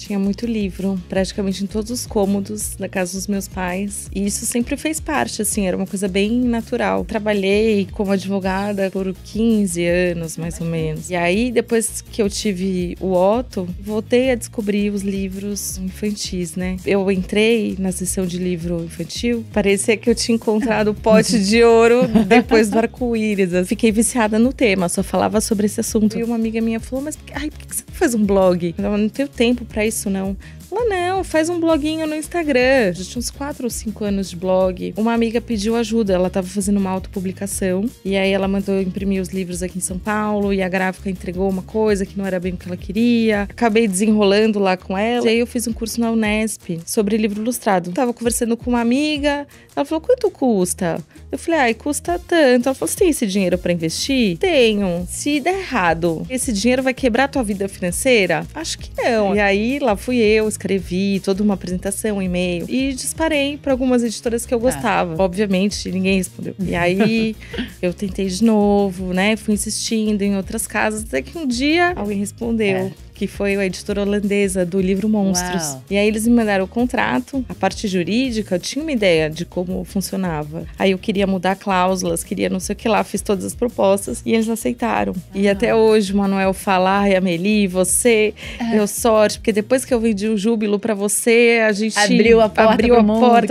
Tinha muito livro, praticamente em todos os cômodos da casa dos meus pais. E isso sempre fez parte, assim, era uma coisa bem natural. Trabalhei como advogada por 15 anos, mais ou menos. E aí, depois que eu tive o Otto, voltei a descobrir os livros infantis, né? Eu entrei na seção de livro infantil, parecia que eu tinha encontrado o pote de ouro depois do arco-íris. Eu fiquei viciada no tema, só falava sobre esse assunto. E uma amiga minha falou, mas por que você não faz um blog? Eu não tenho tempo pra isso, não. Ela, não, faz um bloguinho no Instagram. Já tinha uns 4 ou 5 anos de blog. Uma amiga pediu ajuda, ela tava fazendo uma autopublicação. E aí ela mandou imprimir os livros aqui em São Paulo. E a gráfica entregou uma coisa que não era bem o que ela queria. Acabei desenrolando lá com ela. E aí eu fiz um curso na Unesp sobre livro ilustrado. Tava conversando com uma amiga. Ela falou, quanto custa? Eu falei, custa tanto. Ela falou, você tem esse dinheiro pra investir? Tenho. Se der errado, esse dinheiro vai quebrar a tua vida financeira? Acho que não. E aí lá fui eu, escrevi toda uma apresentação, um e-mail. E disparei para algumas editoras que eu gostava. Obviamente, ninguém respondeu. E aí eu tentei de novo, né? Fui insistindo em outras casas. Até que um dia alguém respondeu. Que foi a editora holandesa do livro Monstros. Uau. E aí eles me mandaram o contrato, a parte jurídica, eu tinha uma ideia de como funcionava. Aí eu queria mudar cláusulas, queria não sei o que lá, fiz todas as propostas e eles aceitaram. E até hoje o Manuel fala, ai, Amélie, você deu sorte, porque depois que eu vendi o Júbilo pra você, a gente abriu a porta,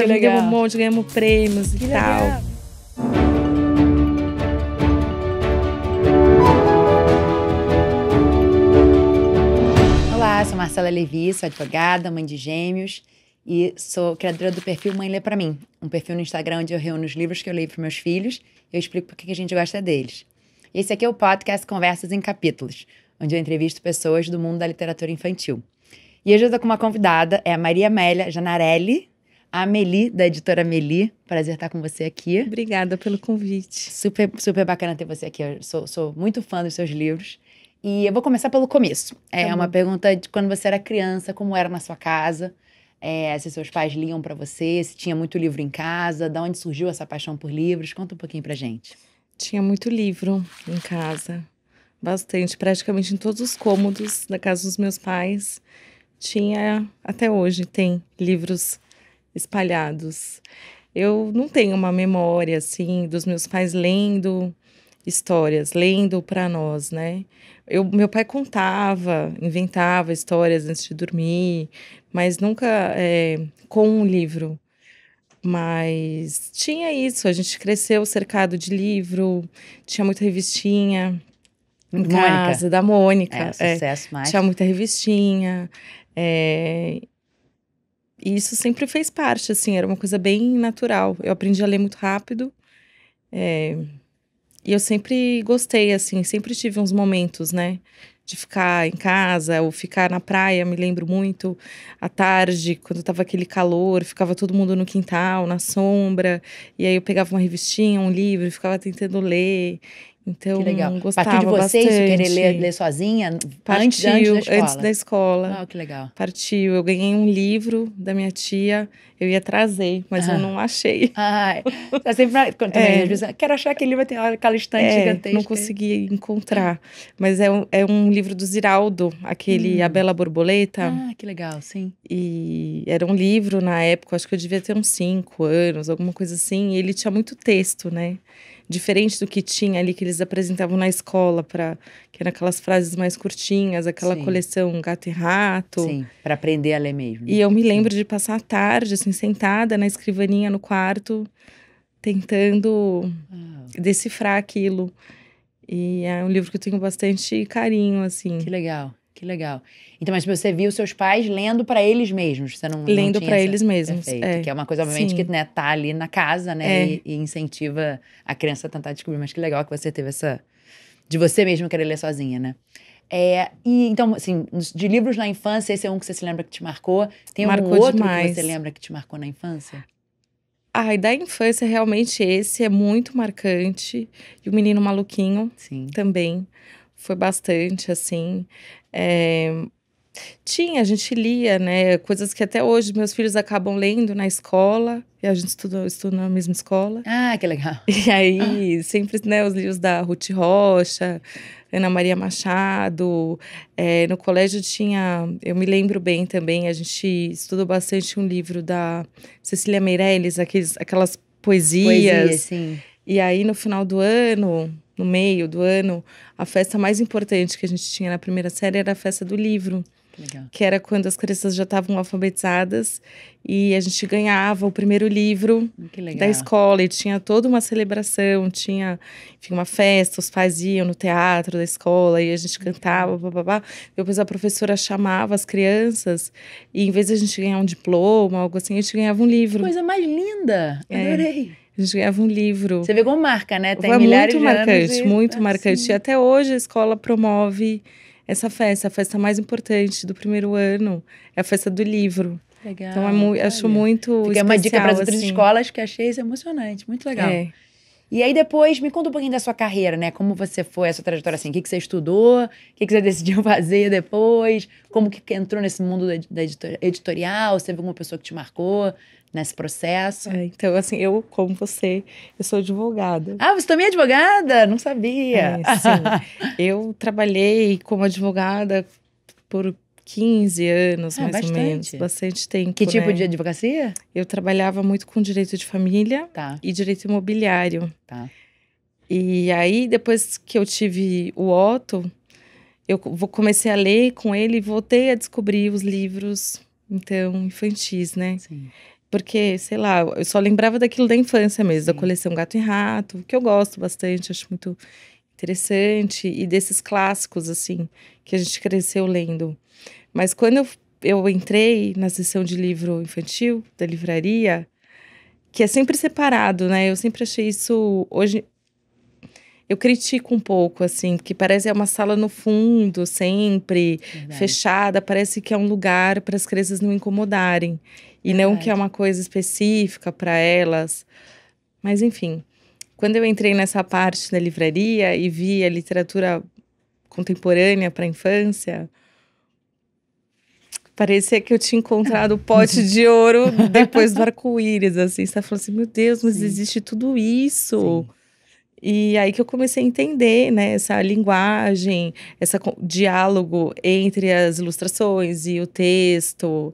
vendemos um monte, ganhamos prêmios e tal. Legal. Olá, sou Marcela Levi, sou advogada, mãe de gêmeos e sou criadora do perfil Mãe Lê Pra Mim, um perfil no Instagram onde eu reúno os livros que eu leio para meus filhos e eu explico por que a gente gosta deles. E esse aqui é o podcast Conversas em Capítulos, onde eu entrevisto pessoas do mundo da literatura infantil. E hoje eu tô com uma convidada, é a Maria Amélia Janarelli, a Amélie, da editora Amélie. Prazer estar com você aqui. Obrigada pelo convite. Super, super bacana ter você aqui. Eu sou muito fã dos seus livros. E eu vou começar pelo começo. É uma pergunta de quando você era criança, como era na sua casa, se seus pais liam pra você, se tinha muito livro em casa, de onde surgiu essa paixão por livros. Conta um pouquinho pra gente. Tinha muito livro em casa, bastante, praticamente em todos os cômodos da casa dos meus pais. Tinha, até hoje, tem livros espalhados. Eu não tenho uma memória, assim, dos meus pais lendo histórias, lendo para nós, né? Meu pai contava, inventava histórias antes de dormir, mas nunca com um livro. Mas tinha isso, a gente cresceu cercado de livro, tinha muita revistinha em casa, da Mônica. Sucesso mais. Tinha muita revistinha. E isso sempre fez parte, assim, era uma coisa bem natural. Eu aprendi a ler muito rápido. E eu sempre gostei, assim, sempre tive uns momentos, né? De ficar em casa ou ficar na praia, me lembro muito. À tarde, quando tava aquele calor, ficava todo mundo no quintal, na sombra. E aí eu pegava uma revistinha, um livro e ficava tentando ler. Então, que legal. Gostava Partiu de você bastante. Isso, querer ler sozinha? Partiu, antes da escola? Ah, que legal. Partiu. Eu ganhei um livro da minha tia, eu ia trazer, mas eu não achei. Tá sempre também, às vezes, quero achar aquele livro, tem aquela estante gigantesca. Não consegui encontrar. Mas é um livro do Ziraldo, aquele A Bela Borboleta. Que legal, sim. E era um livro, na época, acho que eu devia ter uns 5 anos, alguma coisa assim. E ele tinha muito texto, né? Diferente do que tinha ali, que eles apresentavam na escola, que eram aquelas frases mais curtinhas, aquela coleção Gato e Rato. Sim, para aprender a ler mesmo. E eu me lembro de passar a tarde, assim, sentada na escrivaninha no quarto, tentando decifrar aquilo. E é um livro que eu tenho bastante carinho, assim. Que legal, que legal. Então, mas você viu seus pais lendo para eles mesmos? Você não lendo tinha para eles mesmos. Perfeito. Que é uma coisa, obviamente, que né, tá ali na casa, né? E incentiva a criança a tentar descobrir. Mas que legal que você teve de você mesmo querer ler sozinha, né? E então, assim, de livros na infância, esse é um que você se lembra que te marcou? Tem algum outro demais. Que você lembra que te marcou na infância? E da infância, realmente, esse é muito marcante. E o Menino Maluquinho também foi bastante, assim. A gente lia, né, coisas que até hoje meus filhos acabam lendo na escola, e a gente estudou na mesma escola. Que legal. E aí, sempre, né, os livros da Ruth Rocha, Ana Maria Machado. No colégio tinha, eu me lembro bem também, a gente estudou bastante um livro da Cecília Meirelles, aquelas Poesia, poesias. sim. E aí, no final do ano, no meio do ano, a festa mais importante que a gente tinha na primeira série era a festa do livro. Que legal. Que era quando as crianças já estavam alfabetizadas e a gente ganhava o primeiro livro da escola. E tinha toda uma celebração, tinha, enfim, uma festa, os pais iam no teatro da escola e a gente cantava, bababá. Depois a professora chamava as crianças e em vez de a gente ganhar um diploma, algo assim, a gente ganhava um livro. Coisa mais linda! Adorei! A gente ganhava um livro. Você vê como marca, né? Tem Foi milhares muito de marcante, anos muito marcante. Sim. E até hoje a escola promove essa festa, a festa mais importante do primeiro ano é a festa do livro. Legal. Então acho muito Fica especial, uma dica para as outras assim. escolas que achei isso emocionante, muito legal. E aí depois, me conta um pouquinho da sua carreira, né? Como você foi, a sua trajetória assim, o que você estudou, o que você decidiu fazer depois, como que entrou nesse mundo da editorial, você teve alguma pessoa que te marcou nesse processo? Então, assim, eu, como você, eu sou advogada. Ah, você também é advogada? Não sabia. Sim. Eu trabalhei como advogada por 15 anos, mais bastante. ou menos. Bastante tempo, Que tipo de advocacia? Eu trabalhava muito com direito de família e direito imobiliário. E aí, depois que eu tive o Otto, eu comecei a ler com ele e voltei a descobrir os livros, então, infantis, né? Sim. Porque, sei lá, eu só lembrava daquilo da infância mesmo, da coleção Gato e Rato, que eu gosto bastante, acho muito interessante. E desses clássicos, assim, que a gente cresceu lendo. Mas quando eu entrei na seção de livro infantil da livraria, que é sempre separado, né? Eu sempre achei isso... Hoje, eu critico um pouco, assim, porque parece uma sala no fundo, sempre, fechada. Parece que é um lugar para as crianças não incomodarem. E não que é uma coisa específica para elas. Mas, enfim, quando eu entrei nessa parte da livraria e vi a literatura contemporânea para a infância, parecia que eu tinha encontrado o pote de ouro depois do arco-íris, assim. Você tá falando assim, meu Deus, mas existe tudo isso. E aí que eu comecei a entender, né, essa linguagem, esse diálogo entre as ilustrações e o texto,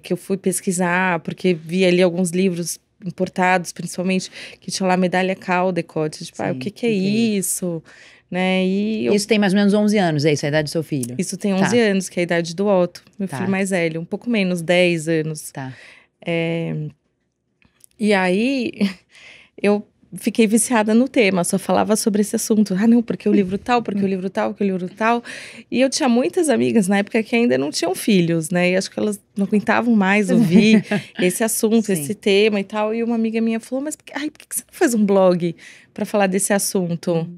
que eu fui pesquisar, porque vi ali alguns livros importados, principalmente, que tinha lá Medalha Caldecott, tipo, o que é isso? Né? E isso tem mais ou menos 11 anos, é isso, a idade do seu filho? Isso tem 11 anos, que é a idade do Otto, meu filho mais velho, um pouco menos, 10 anos. E aí, eu fiquei viciada no tema, só falava sobre esse assunto. Ah, não, porque o livro tal, porque o livro tal, porque o livro tal. E eu tinha muitas amigas na época que ainda não tinham filhos, né? E acho que elas não aguentavam mais ouvir esse assunto, esse tema e tal. E uma amiga minha falou, mas por que você não faz um blog para falar desse assunto?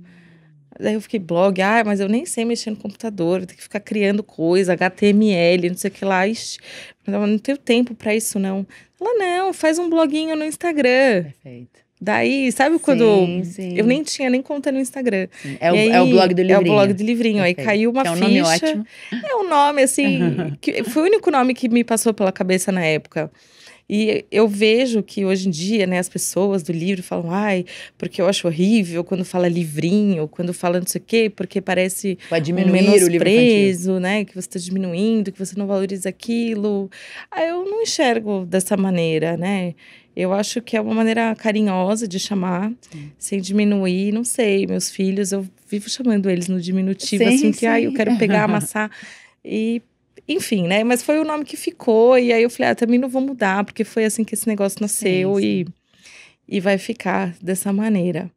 Daí eu fiquei, blog, mas eu nem sei mexer no computador, vou ter que ficar criando coisa, HTML, não sei o que lá. Ixi, eu não tenho tempo para isso, não. Ela, não, faz um bloguinho no Instagram. Perfeito. Daí, sabe quando eu nem tinha nem conta no Instagram. É o blog do livrinho. É o blog do livrinho. Aí caiu uma ficha. É um nome ótimo. É um nome, assim, que foi o único nome que me passou pela cabeça na época. E eu vejo que hoje em dia, né, as pessoas do livro falam, porque eu acho horrível quando fala livrinho, quando fala não sei o quê, porque parece um menosprezo, né, que você está diminuindo, que você não valoriza aquilo. Eu não enxergo dessa maneira, né? Eu acho que é uma maneira carinhosa de chamar, sem diminuir, não sei. Meus filhos, eu vivo chamando eles no diminutivo, assim, que eu quero pegar, amassar e... Enfim, né? Mas foi o nome que ficou. E aí eu falei, também não vou mudar, porque foi assim que esse negócio nasceu e vai ficar dessa maneira.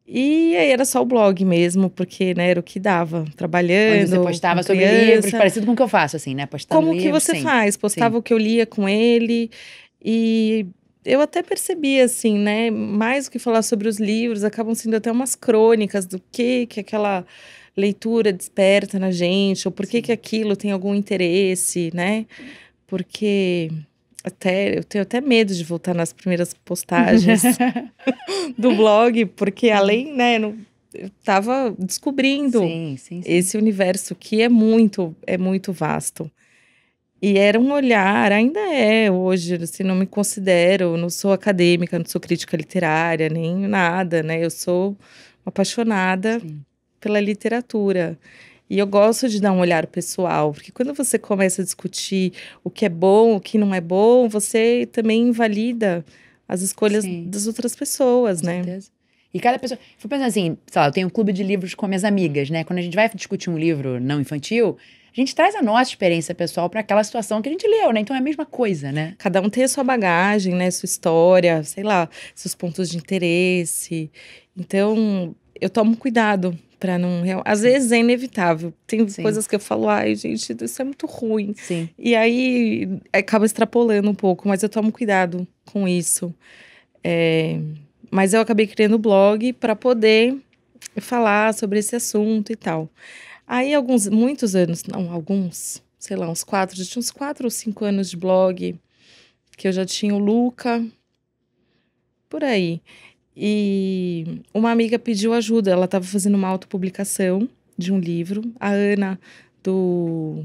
E aí era só o blog mesmo, porque, né, era o que dava, trabalhando. Onde você postava sobre livros, parecido com o que eu faço, assim, né? Postando como que você faz? Postava o que eu lia com ele. E eu até percebi, assim, né? Mais do que falar sobre os livros, acabam sendo até umas crônicas do que aquela leitura desperta na gente, ou por que aquilo tem algum interesse, né? Porque eu tenho até medo de voltar nas primeiras postagens do blog, porque além, né, eu tava descobrindo esse universo que é muito vasto. E era um olhar, ainda é hoje, assim, não me considero, não sou acadêmica, não sou crítica literária, nem nada, né? Eu sou apaixonada pela literatura. E eu gosto de dar um olhar pessoal, porque quando você começa a discutir o que é bom, o que não é bom, você também invalida as escolhas das outras pessoas, Com né? certeza. E cada pessoa... Fui pensando assim, sei lá, eu tenho um clube de livros com minhas amigas, né? Quando a gente vai discutir um livro não infantil, a gente traz a nossa experiência pessoal para aquela situação que a gente leu, né? Então é a mesma coisa, né? Cada um tem a sua bagagem, né? Sua história, sei lá, seus pontos de interesse. Então, eu tomo cuidado para não... Às vezes é inevitável. Tem coisas que eu falo, ai, gente, isso é muito ruim. Sim. E aí, acaba extrapolando um pouco, mas eu tomo cuidado com isso. Mas eu acabei criando o blog para poder falar sobre esse assunto e tal. Aí, muitos anos, não, sei lá, já tinha uns 4 ou 5 anos de blog, que eu já tinha o Luca, por aí. E uma amiga pediu ajuda, ela estava fazendo uma autopublicação de um livro, a Ana,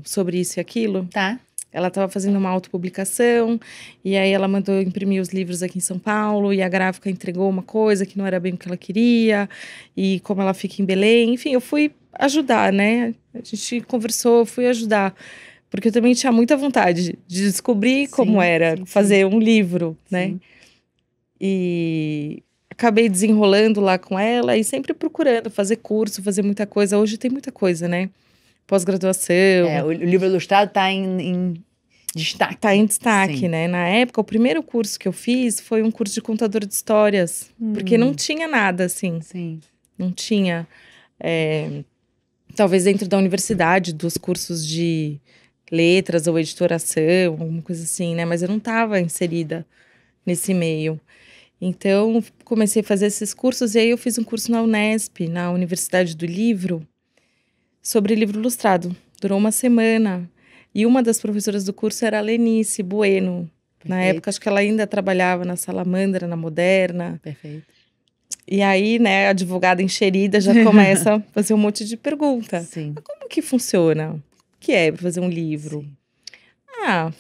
Sobre Isso e Aquilo. Tá. Ela estava fazendo uma autopublicação, e aí ela mandou imprimir os livros aqui em São Paulo, e a gráfica entregou uma coisa que não era bem o que ela queria, e como ela fica em Belém, enfim, eu fui ajudar, né? A gente conversou, eu fui ajudar, porque eu também tinha muita vontade de descobrir como era fazer um livro, né? E acabei desenrolando lá com ela, e sempre procurando fazer curso, fazer muita coisa. Hoje tem muita coisa, né? Pós-graduação. O livro ilustrado está em destaque. Está em destaque, né? Na época, o primeiro curso que eu fiz foi um curso de contador de histórias. Porque não tinha nada, assim. Sim. Não tinha. Talvez dentro da universidade, dos cursos de letras ou editoração, alguma coisa assim, né? Mas eu não estava inserida nesse meio. Então, comecei a fazer esses cursos. E aí, eu fiz um curso na Unesp, na Universidade do Livro, sobre livro ilustrado. Durou uma semana. E uma das professoras do curso era a Lenice Bueno. Perfeito. Na época, acho que ela ainda trabalhava na Salamandra, na Moderna. Perfeito. E aí, né, a advogada enxerida já começa a fazer um monte de pergunta. Sim. Mas como que funciona? O que é para fazer um livro? Sim.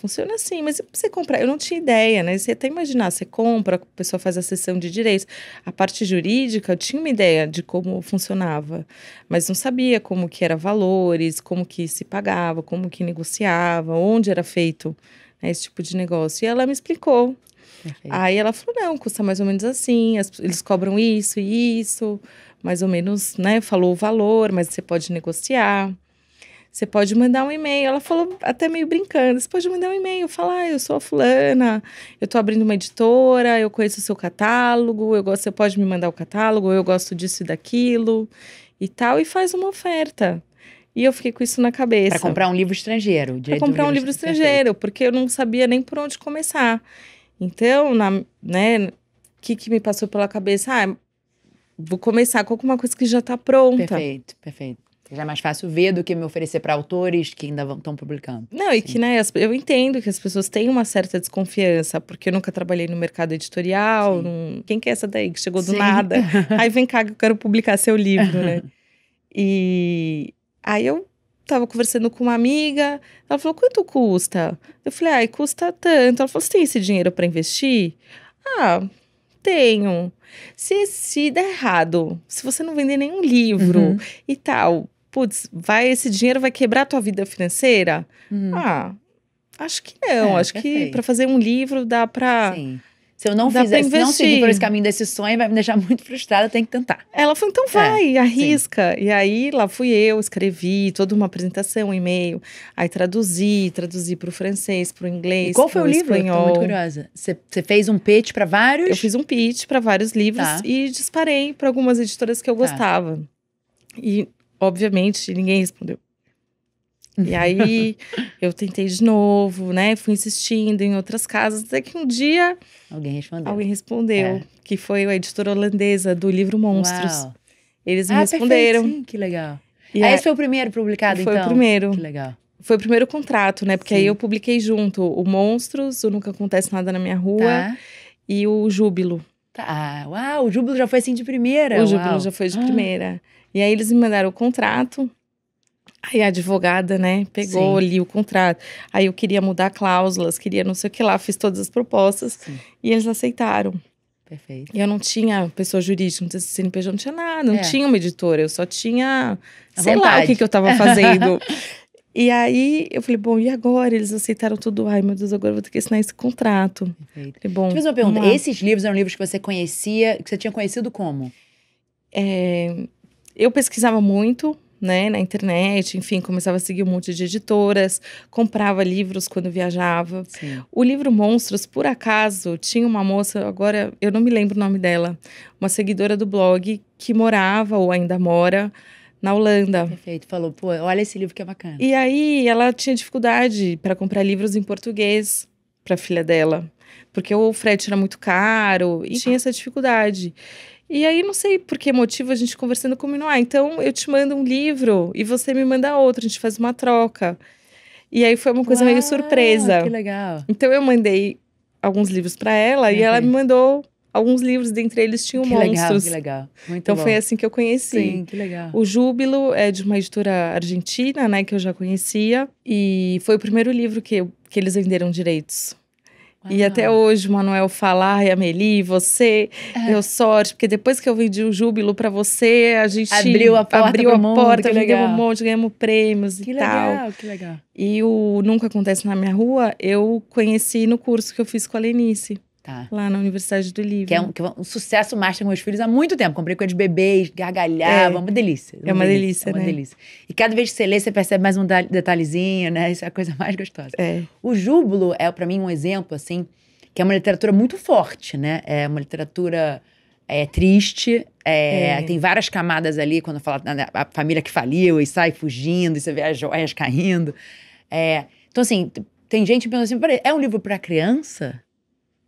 Funciona assim, mas você comprar, eu não tinha ideia, né? Você até imaginar, você compra, a pessoa faz a cessão de direitos. A parte jurídica, eu tinha uma ideia de como funcionava, mas não sabia como que era valores, como que se pagava, como que negociava, onde era feito, né, esse tipo de negócio. E ela me explicou. Perfeito. Aí ela falou, não, custa mais ou menos assim, eles cobram isso e isso, mais ou menos, né? Falou o valor, mas você pode negociar. Você pode mandar um e-mail. Ela falou até meio brincando. Você pode mandar um e-mail, falar, eu sou a fulana, eu tô abrindo uma editora, eu conheço o seu catálogo, você pode me mandar o catálogo, eu gosto disso e daquilo e tal, e faz uma oferta. E eu fiquei com isso na cabeça. Para comprar um livro estrangeiro. Para comprar um livro estrangeiro, porque eu não sabia nem por onde começar. Então, né, o que me passou pela cabeça? Vou começar com alguma coisa que já tá pronta. Perfeito, perfeito. Já é mais fácil ver do que me oferecer para autores que ainda estão publicando. Não, e que, né, eu entendo que as pessoas têm uma certa desconfiança, porque eu nunca trabalhei no mercado editorial. Quem que é essa daí que chegou do nada? Aí vem cá que eu quero publicar seu livro, né? E aí eu tava conversando com uma amiga, ela falou, quanto custa? Eu falei, custa tanto. Ela falou, você tem esse dinheiro para investir? Tenho. Se der errado, se você não vender nenhum livro e tal, putz, esse dinheiro vai quebrar a tua vida financeira? Acho que não. Acho que para fazer um livro dá para... Sim. Se eu não seguir por esse caminho desse sonho, vai me deixar muito frustrada, tem que tentar. Ela falou, então vai, arrisca. Sim. E aí, lá fui eu, escrevi toda uma apresentação, um e-mail. Aí traduzi para o francês, para o inglês, e qual foi o livro? Espanhol. Tô muito curiosa. Você fez um pitch para vários? Eu fiz um pitch para vários livros e disparei para algumas editoras que eu gostava. E, obviamente, ninguém respondeu. E aí, eu tentei de novo, né? Fui insistindo em outras casas, até que um dia... Alguém respondeu, que foi a editora holandesa do livro Monstros. Uau. Eles me responderam. Perfeito, sim, que legal. Esse foi o primeiro publicado, então? Foi o primeiro. Que legal. Foi o primeiro contrato, né? Porque aí eu publiquei junto o Monstros, o Nunca Acontece Nada na Minha Rua e o Júbilo. Uau, o Júbilo já foi assim de primeira? O Júbilo já foi de primeira. E aí eles me mandaram o contrato. Aí a advogada, né, pegou ali o contrato. Aí eu queria mudar cláusulas, queria não sei o que lá, fiz todas as propostas. E eles aceitaram. Perfeito. E eu não tinha pessoa jurídica, não tinha CNPJ, não tinha nada, não tinha uma editora. Eu só tinha, sei lá o que eu tava fazendo. E aí, eu falei, bom, e agora? Eles aceitaram tudo. Ai, meu Deus, agora eu vou ter que assinar esse contrato. Perfeito. Falei, bom, deixa eu fazer uma pergunta. Esses livros eram livros que você conhecia, que você tinha conhecido como? Eu pesquisava muito, né, na internet, enfim, começava a seguir um monte de editoras, comprava livros quando viajava. Sim. O livro Monstros, por acaso, tinha uma moça, agora eu não me lembro o nome dela, uma seguidora do blog que morava ou ainda mora na Holanda. Perfeito. Falou, pô, olha esse livro que é bacana. E aí ela tinha dificuldade para comprar livros em português para a filha dela, porque o frete era muito caro e tinha essa dificuldade. E aí, não sei por que motivo, a gente conversando combinou, então eu te mando um livro e você me manda outro, a gente faz uma troca. E aí foi uma coisa meio surpresa. Que legal. Então eu mandei alguns livros para ela e ela me mandou alguns livros, dentre eles tinham Monstros. Que legal. Muito então bom. foi assim que eu conheci. Sim, que legal. O Júbilo é de uma editora argentina, né, que eu já conhecia. E foi o primeiro livro que eles venderam direitos. E até hoje o Manuel fala, ai, Amélie, você deu sorte, porque depois que eu vendi o Júbilo pra você, a gente abriu a porta, vendeu um monte, ganhamos prêmios e tal. Que legal. E o Nunca Acontece na Minha Rua, eu conheci no curso que eu fiz com a Lenice. Tá. Lá na Universidade do Livro. Que é um sucesso master com meus filhos há muito tempo. Comprei com eles bebês, gargalhava, uma delícia. É uma delícia, né? Uma delícia. E cada vez que você lê, você percebe mais um detalhezinho, né? Isso é a coisa mais gostosa. O Júbilo é, pra mim, um exemplo, assim, que é uma literatura muito forte, né? É uma literatura triste, tem várias camadas ali, quando fala a família que faliu e sai fugindo, e você vê as joias caindo. Então, assim, tem gente pensando assim, peraí, é um livro pra criança?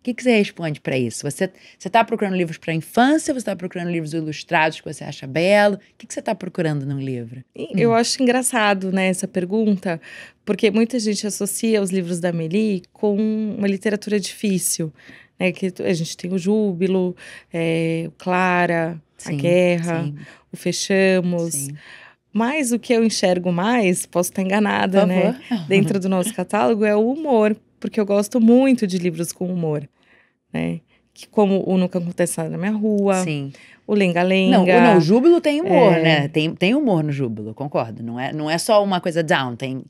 O que você responde para isso? Você está procurando livros para infância? Você está procurando livros ilustrados que você acha belo? O que você está procurando num livro? Eu acho engraçado, né, essa pergunta, porque muita gente associa os livros da Amélie com uma literatura difícil, né? Que a gente tem o Júbilo, o Clara, a Guerra, o Fechamos. Sim. Mas o que eu enxergo mais, posso estar enganada, né? Dentro do nosso catálogo é o humor, porque eu gosto muito de livros com humor, né? Que, como o Nunca Acontece Nada na Minha Rua, Sim. o Lenga-Lenga. Não, o Júbilo tem humor, né? Tem humor no Júbilo, concordo. Não é só uma coisa down, tem...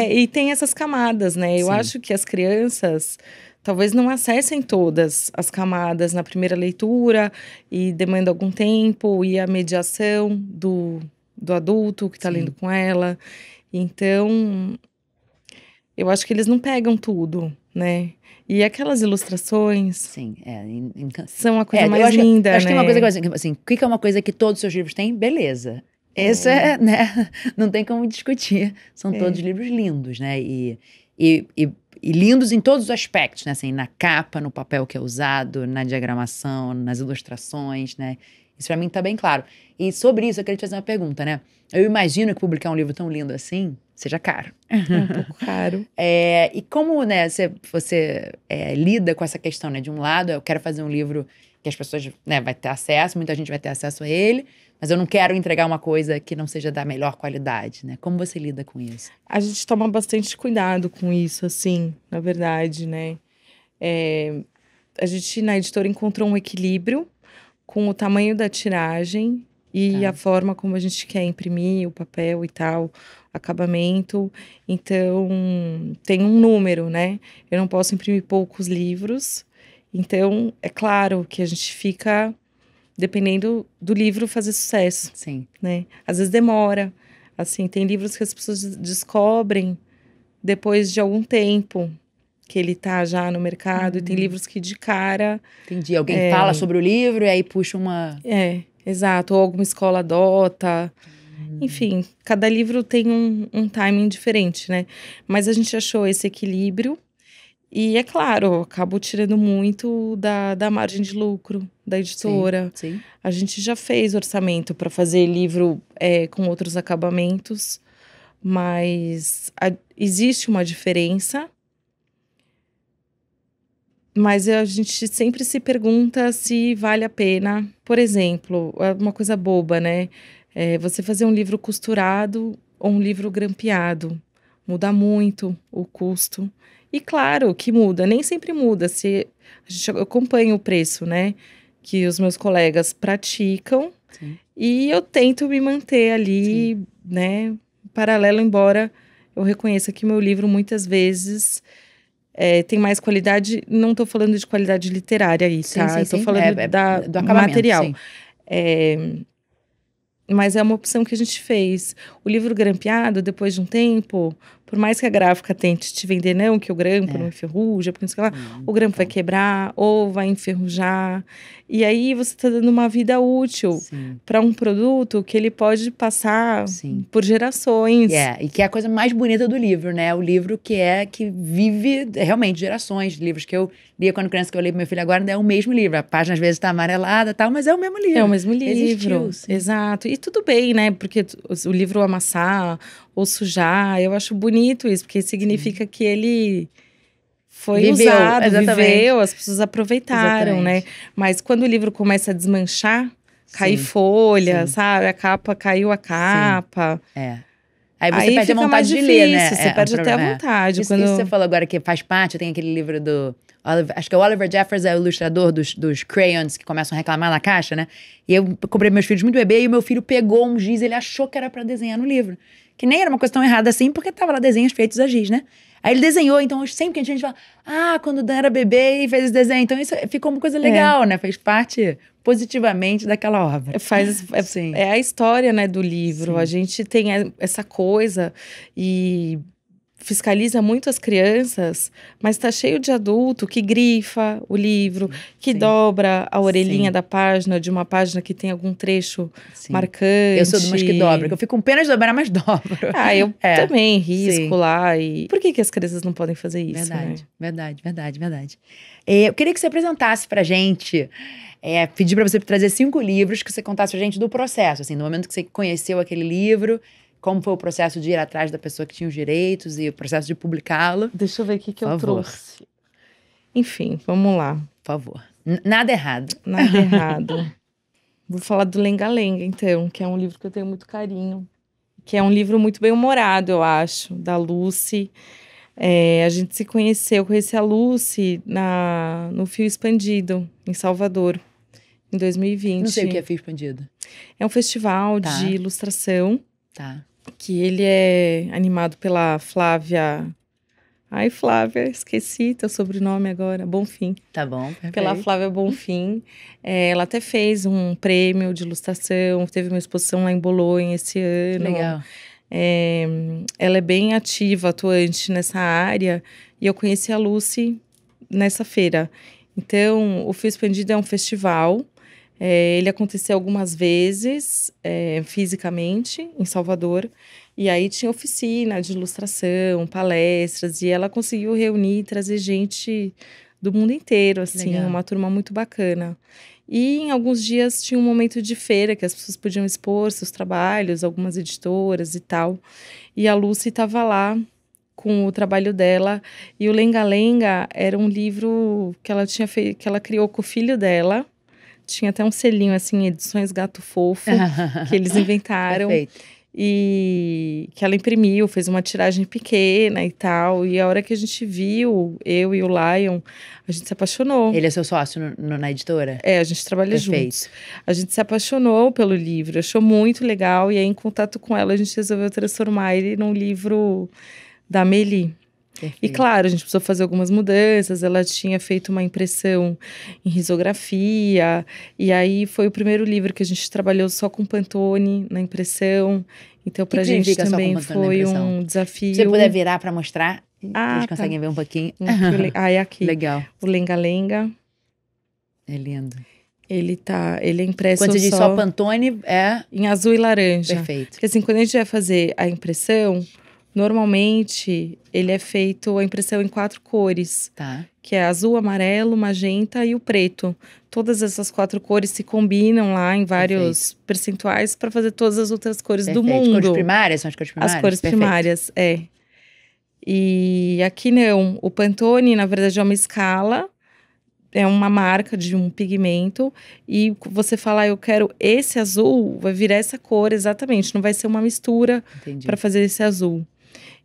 e tem essas camadas, né? Eu acho que as crianças talvez não acessem todas as camadas na primeira leitura e demanda algum tempo e a mediação do adulto que está lendo com ela. Então, eu acho que eles não pegam tudo, né? E aquelas ilustrações... Sim, são uma coisa mais linda, né? Eu acho que tem uma coisa que assim, o que é uma coisa que todos os seus livros têm? Beleza. Isso né? Não tem como discutir. São todos livros lindos, né? E lindos em todos os aspectos, né? Assim, na capa, no papel que é usado, na diagramação, nas ilustrações, né? Isso pra mim tá bem claro. E sobre isso, eu queria te fazer uma pergunta, né? Eu imagino que publicar um livro tão lindo assim seja caro. É um pouco caro. E como, né, você lida com essa questão, né? De um lado, eu quero fazer um livro que as pessoas, né, vai ter acesso, muita gente vai ter acesso a ele, mas eu não quero entregar uma coisa que não seja da melhor qualidade, né? Como você lida com isso? A gente toma bastante cuidado com isso, assim, na verdade, né? A gente, na editora, encontrou um equilíbrio com o tamanho da tiragem e a forma como a gente quer imprimir o papel e tal, acabamento. Então, tem um número, né? Eu não posso imprimir poucos livros. Então, é claro que a gente fica dependendo do livro fazer sucesso. Sim. Né? Às vezes demora. Assim, tem livros que as pessoas descobrem depois de algum tempo que ele tá já no mercado. E tem livros que de cara... Entendi. Alguém fala sobre o livro e aí puxa uma... Exato. Ou alguma escola adota. Enfim, cada livro tem um timing diferente, né? Mas a gente achou esse equilíbrio. E é claro, eu acabo tirando muito da margem de lucro da editora. Sim. A gente já fez orçamento para fazer livro com outros acabamentos. Mas existe uma diferença. Mas a gente sempre se pergunta se vale a pena. Por exemplo, uma coisa boba, né? Você fazer um livro costurado ou um livro grampeado. Muda muito o custo. E claro que muda, nem sempre muda. Se a gente acompanha o preço, né? que os meus colegas praticam. Sim. E eu tento me manter ali, né, paralelo, embora eu reconheça que meu livro muitas vezes tem mais qualidade. Não estou falando de qualidade literária aí, Sim, tá? sim, Estou sim. falando Do acabamento, material. sim. Mas é uma opção que a gente fez. O livro grampeado, depois de um tempo, por mais que a gráfica tente te vender, não, que o grampo não enferruja, porque não sei o que lá, o grampo vai quebrar ou vai enferrujar. E aí você está dando uma vida útil para um produto que ele pode passar por gerações. E que é a coisa mais bonita do livro, né? O livro que vive realmente gerações. Livros que eu lia quando criança, que eu li pro meu filho agora, é o mesmo livro. A página às vezes está amarelada e tal, mas é o mesmo livro. É o mesmo livro. Existiu, sim. Exato. E tudo bem, né? Porque o livro amassar ou sujar, eu acho bonito isso, porque significa que ele foi usado, viveu, as pessoas aproveitaram, né? Mas quando o livro começa a desmanchar, cair folha, sabe? Caiu a capa. Aí você perde a vontade de ler, né? Você perde até a vontade. Isso você falou agora que faz parte, tem aquele livro do acho que o Oliver Jeffers é o ilustrador dos crayons que começam a reclamar na caixa, né? E eu comprei meus filhos muito bebê e o meu filho pegou um giz, ele achou que era pra desenhar no livro. Que nem era uma coisa tão errada assim, porque tava lá desenhos feitos a giz, né? Aí ele desenhou, então sempre que a gente fala, quando o Dan era bebê e fez esse desenho, então isso ficou uma coisa legal, né? Fez parte positivamente daquela obra. É a história, né, do livro. Sim. A gente tem essa coisa e fiscaliza muito as crianças, mas tá cheio de adulto que grifa o livro, que dobra a orelhinha da página, de uma página que tem algum trecho marcante. Eu sou de umas que dobra, que eu fico com pena de dobrar, mas dobro. Eu também risco lá. E por que as crianças não podem fazer isso? Verdade. Eu queria que você apresentasse pra gente, pedir pra você trazer 5 livros, que você contasse pra gente do processo, assim, no momento que você conheceu aquele livro. Como foi o processo de ir atrás da pessoa que tinha os direitos e o processo de publicá-lo? Deixa eu ver o que eu trouxe. Enfim, vamos lá. Por favor. Nada errado. Nada errado. Vou falar do Lenga Lenga, então, que é um livro que eu tenho muito carinho. Que é um livro muito bem-humorado, eu acho, da Lucy. A gente se conheceu, eu conheci a Lucy no Fio Expandido, em Salvador, em 2020. Não sei o que é Fio Expandido. É um festival de ilustração. Tá. Que ele é animado pela Flávia... Ai, Flávia, esqueci teu sobrenome agora. Bonfim. Tá bom, perfeito. Pela Flávia Bonfim. Ela até fez um prêmio de ilustração, teve uma exposição lá em Bolonha esse ano. Legal. Ela é bem ativa, atuante nessa área. E eu conheci a Lucy nessa feira. Então, o Fio Expandido é um festival... ele aconteceu algumas vezes, fisicamente, em Salvador. E aí tinha oficina de ilustração, palestras. E ela conseguiu reunir e trazer gente do mundo inteiro, assim. Legal. Uma turma muito bacana. E em alguns dias tinha um momento de feira, que as pessoas podiam expor seus trabalhos, algumas editoras e tal. E a Lucy estava lá com o trabalho dela. E o Lenga Lenga era um livro que ela tinha feito, que ela criou com o filho dela. Tinha até um selinho, assim, Edições Gato Fofo, que eles inventaram. Perfeito. E que ela imprimiu, fez uma tiragem pequena e tal. E a hora que a gente viu, eu e o Lion, a gente se apaixonou. Ele é seu sócio na editora? A gente trabalha juntos. A gente se apaixonou pelo livro, achou muito legal. E aí, em contato com ela, a gente resolveu transformar ele num livro da Amélie. Perfeito. E claro, a gente precisou fazer algumas mudanças. Ela tinha feito uma impressão em risografia. E aí foi o primeiro livro que a gente trabalhou só com Pantone na impressão. Então pra gente também foi um desafio. Se você puder virar para mostrar, eles conseguem ver um pouquinho. É aqui. Legal. O Lenga Lenga. É lindo. Ele é impresso quando você diz só Pantone, em azul e laranja. Perfeito. Porque assim, quando a gente vai fazer a impressão... Normalmente, ele é feito a impressão em 4 cores. Tá. Que é azul, amarelo, magenta e o preto. Todas essas 4 cores se combinam lá em vários percentuais para fazer todas as outras cores do mundo. As cores primárias são as cores primárias? As cores primárias, E aqui não. O Pantone, na verdade, é uma escala. É uma marca de um pigmento. E você fala, eu quero esse azul, vai virar essa cor exatamente. Não vai ser uma mistura para fazer esse azul.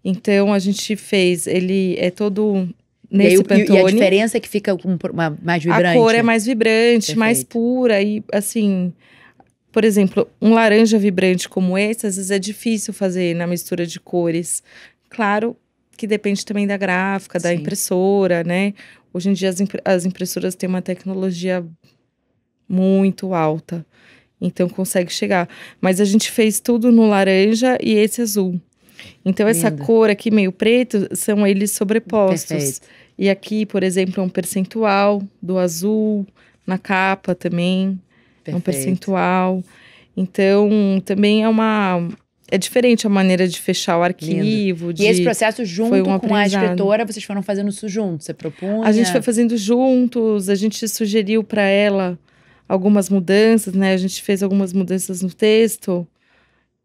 Então, a gente fez, ele é todo nesse Pantone. E a diferença é que fica mais vibrante? A cor é mais vibrante, Perfeito. mais pura e, assim... Por exemplo, um laranja vibrante como esse, às vezes é difícil fazer na mistura de cores. Claro que depende também da gráfica, da impressora, né? Hoje em dia as impressoras têm uma tecnologia muito alta, então consegue chegar. Mas a gente fez tudo no laranja e esse azul. Então essa cor aqui meio preto, são eles sobrepostos. Perfeito. E aqui, por exemplo, é um percentual do azul, na capa também. Perfeito. Um percentual. Então, também é diferente a maneira de fechar o arquivo. E esse processo junto com a escritora, vocês foram fazendo isso junto? Você propunha? A gente foi fazendo juntos, a gente sugeriu para ela algumas mudanças, né? A gente fez algumas mudanças no texto.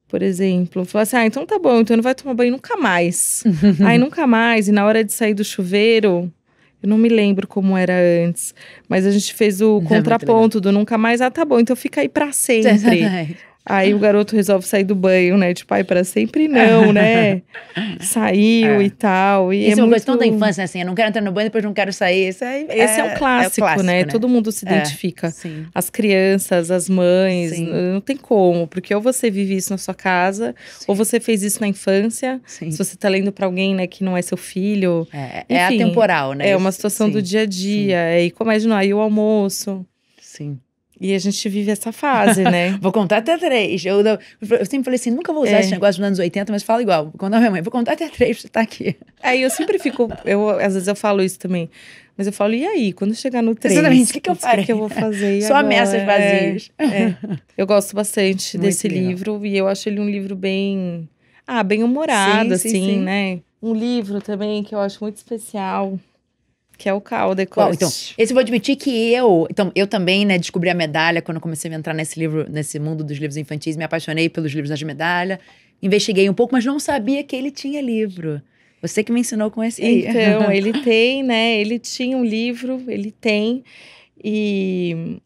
Por exemplo, falou assim, então tá bom, então não vai tomar banho nunca mais. Aí nunca mais, e na hora de sair do chuveiro... Eu não me lembro como era antes. Mas a gente fez o contraponto do nunca mais. Ah, tá bom, então fica aí pra sempre. Aí o garoto resolve sair do banho, né? Tipo, pra sempre não, né? Saiu e tal. E isso é uma coisa tão da infância, né? Assim, eu não quero entrar no banho, depois não quero sair. Esse é um clássico, né? Todo mundo se identifica. As crianças, as mães, não tem como. Porque ou você vive isso na sua casa, ou você fez isso na infância. Se você tá lendo pra alguém, né, que não é seu filho. É atemporal, né? É uma situação do dia a dia. E como é de não, aí o almoço. Sim. E a gente vive essa fase, né? Vou contar até 3. Eu sempre falei assim, nunca vou usar esse negócio dos anos 80, mas falo igual. Vou contar pra minha mãe, vou contar até 3 pra você estar aqui. Aí eu sempre fico, às vezes eu falo isso também. Mas eu falo, e aí? Quando chegar no 3? Exatamente, o que eu farei? O que eu vou fazer Só agora? ameaças vazias. Eu gosto bastante desse livro. E eu acho ele um livro bem... bem humorado, assim, né? Um livro também que eu acho muito especial... Que é o Caldecott. Então, esse eu vou admitir que eu também, né, descobri a medalha quando eu comecei a entrar nesse mundo dos livros infantis, me apaixonei pelos livros da medalha, investiguei um pouco, mas não sabia que ele tinha livro. Você que me ensinou com esse aí. Então, ele tem, né, ele tinha um livro, ele tem, e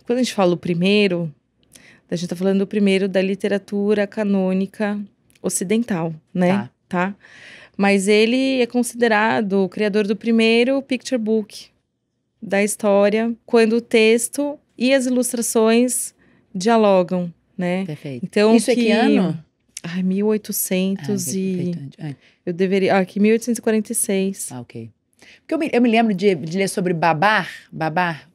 quando a gente fala o primeiro, a gente tá falando do primeiro da literatura canônica ocidental, né, tá? Mas ele é considerado o criador do primeiro picture book da história, quando o texto e as ilustrações dialogam, né? Perfeito. Então, isso é que ano? 1800 eu deveria... aqui, 1846. Ok. Porque eu me lembro de ler sobre Babar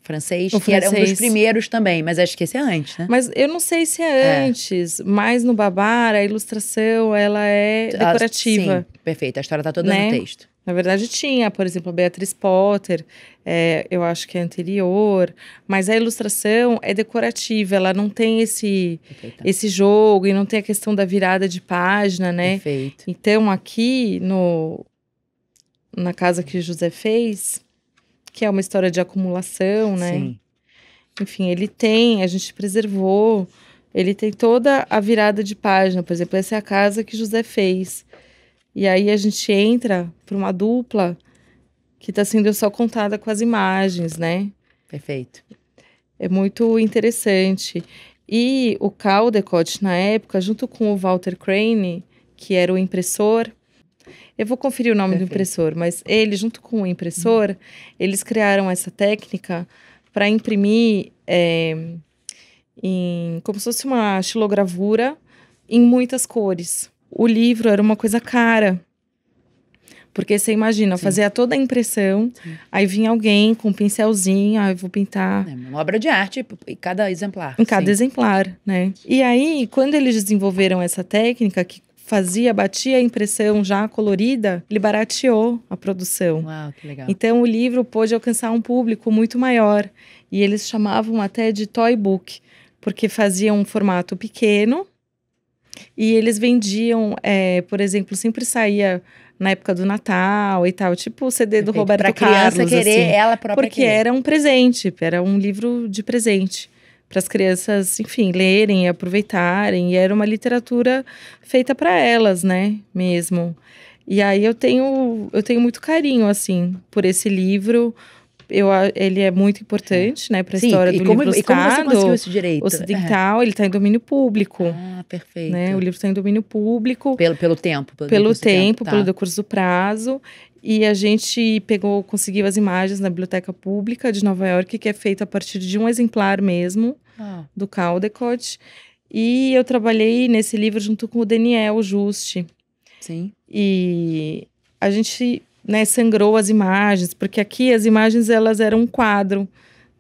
francês, que era um dos primeiros também, mas acho que esse é antes, né? Mas eu não sei se é antes, mas no Babar a ilustração, ela é decorativa. Sim, perfeito, a história tá toda no texto. Na verdade tinha, por exemplo, a Beatriz Potter, eu acho que é anterior, mas a ilustração é decorativa, ela não tem esse jogo e não tem a questão da virada de página, né? Perfeito. Então aqui na casa que José fez, que é uma história de acumulação, né? Sim. Enfim, a gente preservou, ele tem toda a virada de página. Por exemplo, essa é a casa que José fez. E aí a gente entra para uma dupla que está sendo só contada com as imagens, né? Perfeito. É muito interessante. E o Caldecott, na época, junto com o Walter Crane, que era o impressor... Eu vou conferir o nome do impressor, mas ele, junto com o impressor, eles criaram essa técnica para imprimir como se fosse uma xilogravura em muitas cores. O livro era uma coisa cara, porque você imagina, fazia toda a impressão, aí vinha alguém com um pincelzinho, eu vou pintar... É uma obra de arte em cada exemplar. Em cada exemplar, né? E aí, quando eles desenvolveram essa técnica que batia a impressão já colorida, ele barateou a produção. Uau, que legal. Então, o livro pôde alcançar um público muito maior. E eles chamavam até de toy book, porque faziam um formato pequeno. E eles vendiam, por exemplo, sempre saía na época do Natal e tal, tipo o CD do Roberto Carlos. Pra criança querer, assim, ela própria porque era um presente, era um livro de presente. Para as crianças, enfim, lerem e aproveitarem. E era uma literatura feita para elas, né, mesmo. E aí eu tenho muito carinho, assim, por esse livro, Ele é muito importante, né, para a Sim, história do livro e como você conseguiu esse direito? ocidental. Ele está em domínio público. Ah, perfeito. Né? O livro está em domínio público. Pelo tempo. Pelo tempo, tá. pelo decurso do prazo. E a gente conseguiu as imagens na Biblioteca Pública de Nova York, que é feita a partir de um exemplar mesmo, do Caldecott. E eu trabalhei nesse livro junto com o Daniel Juste. Sim. E a gente, né, sangrou as imagens, porque aqui as imagens elas eram um quadro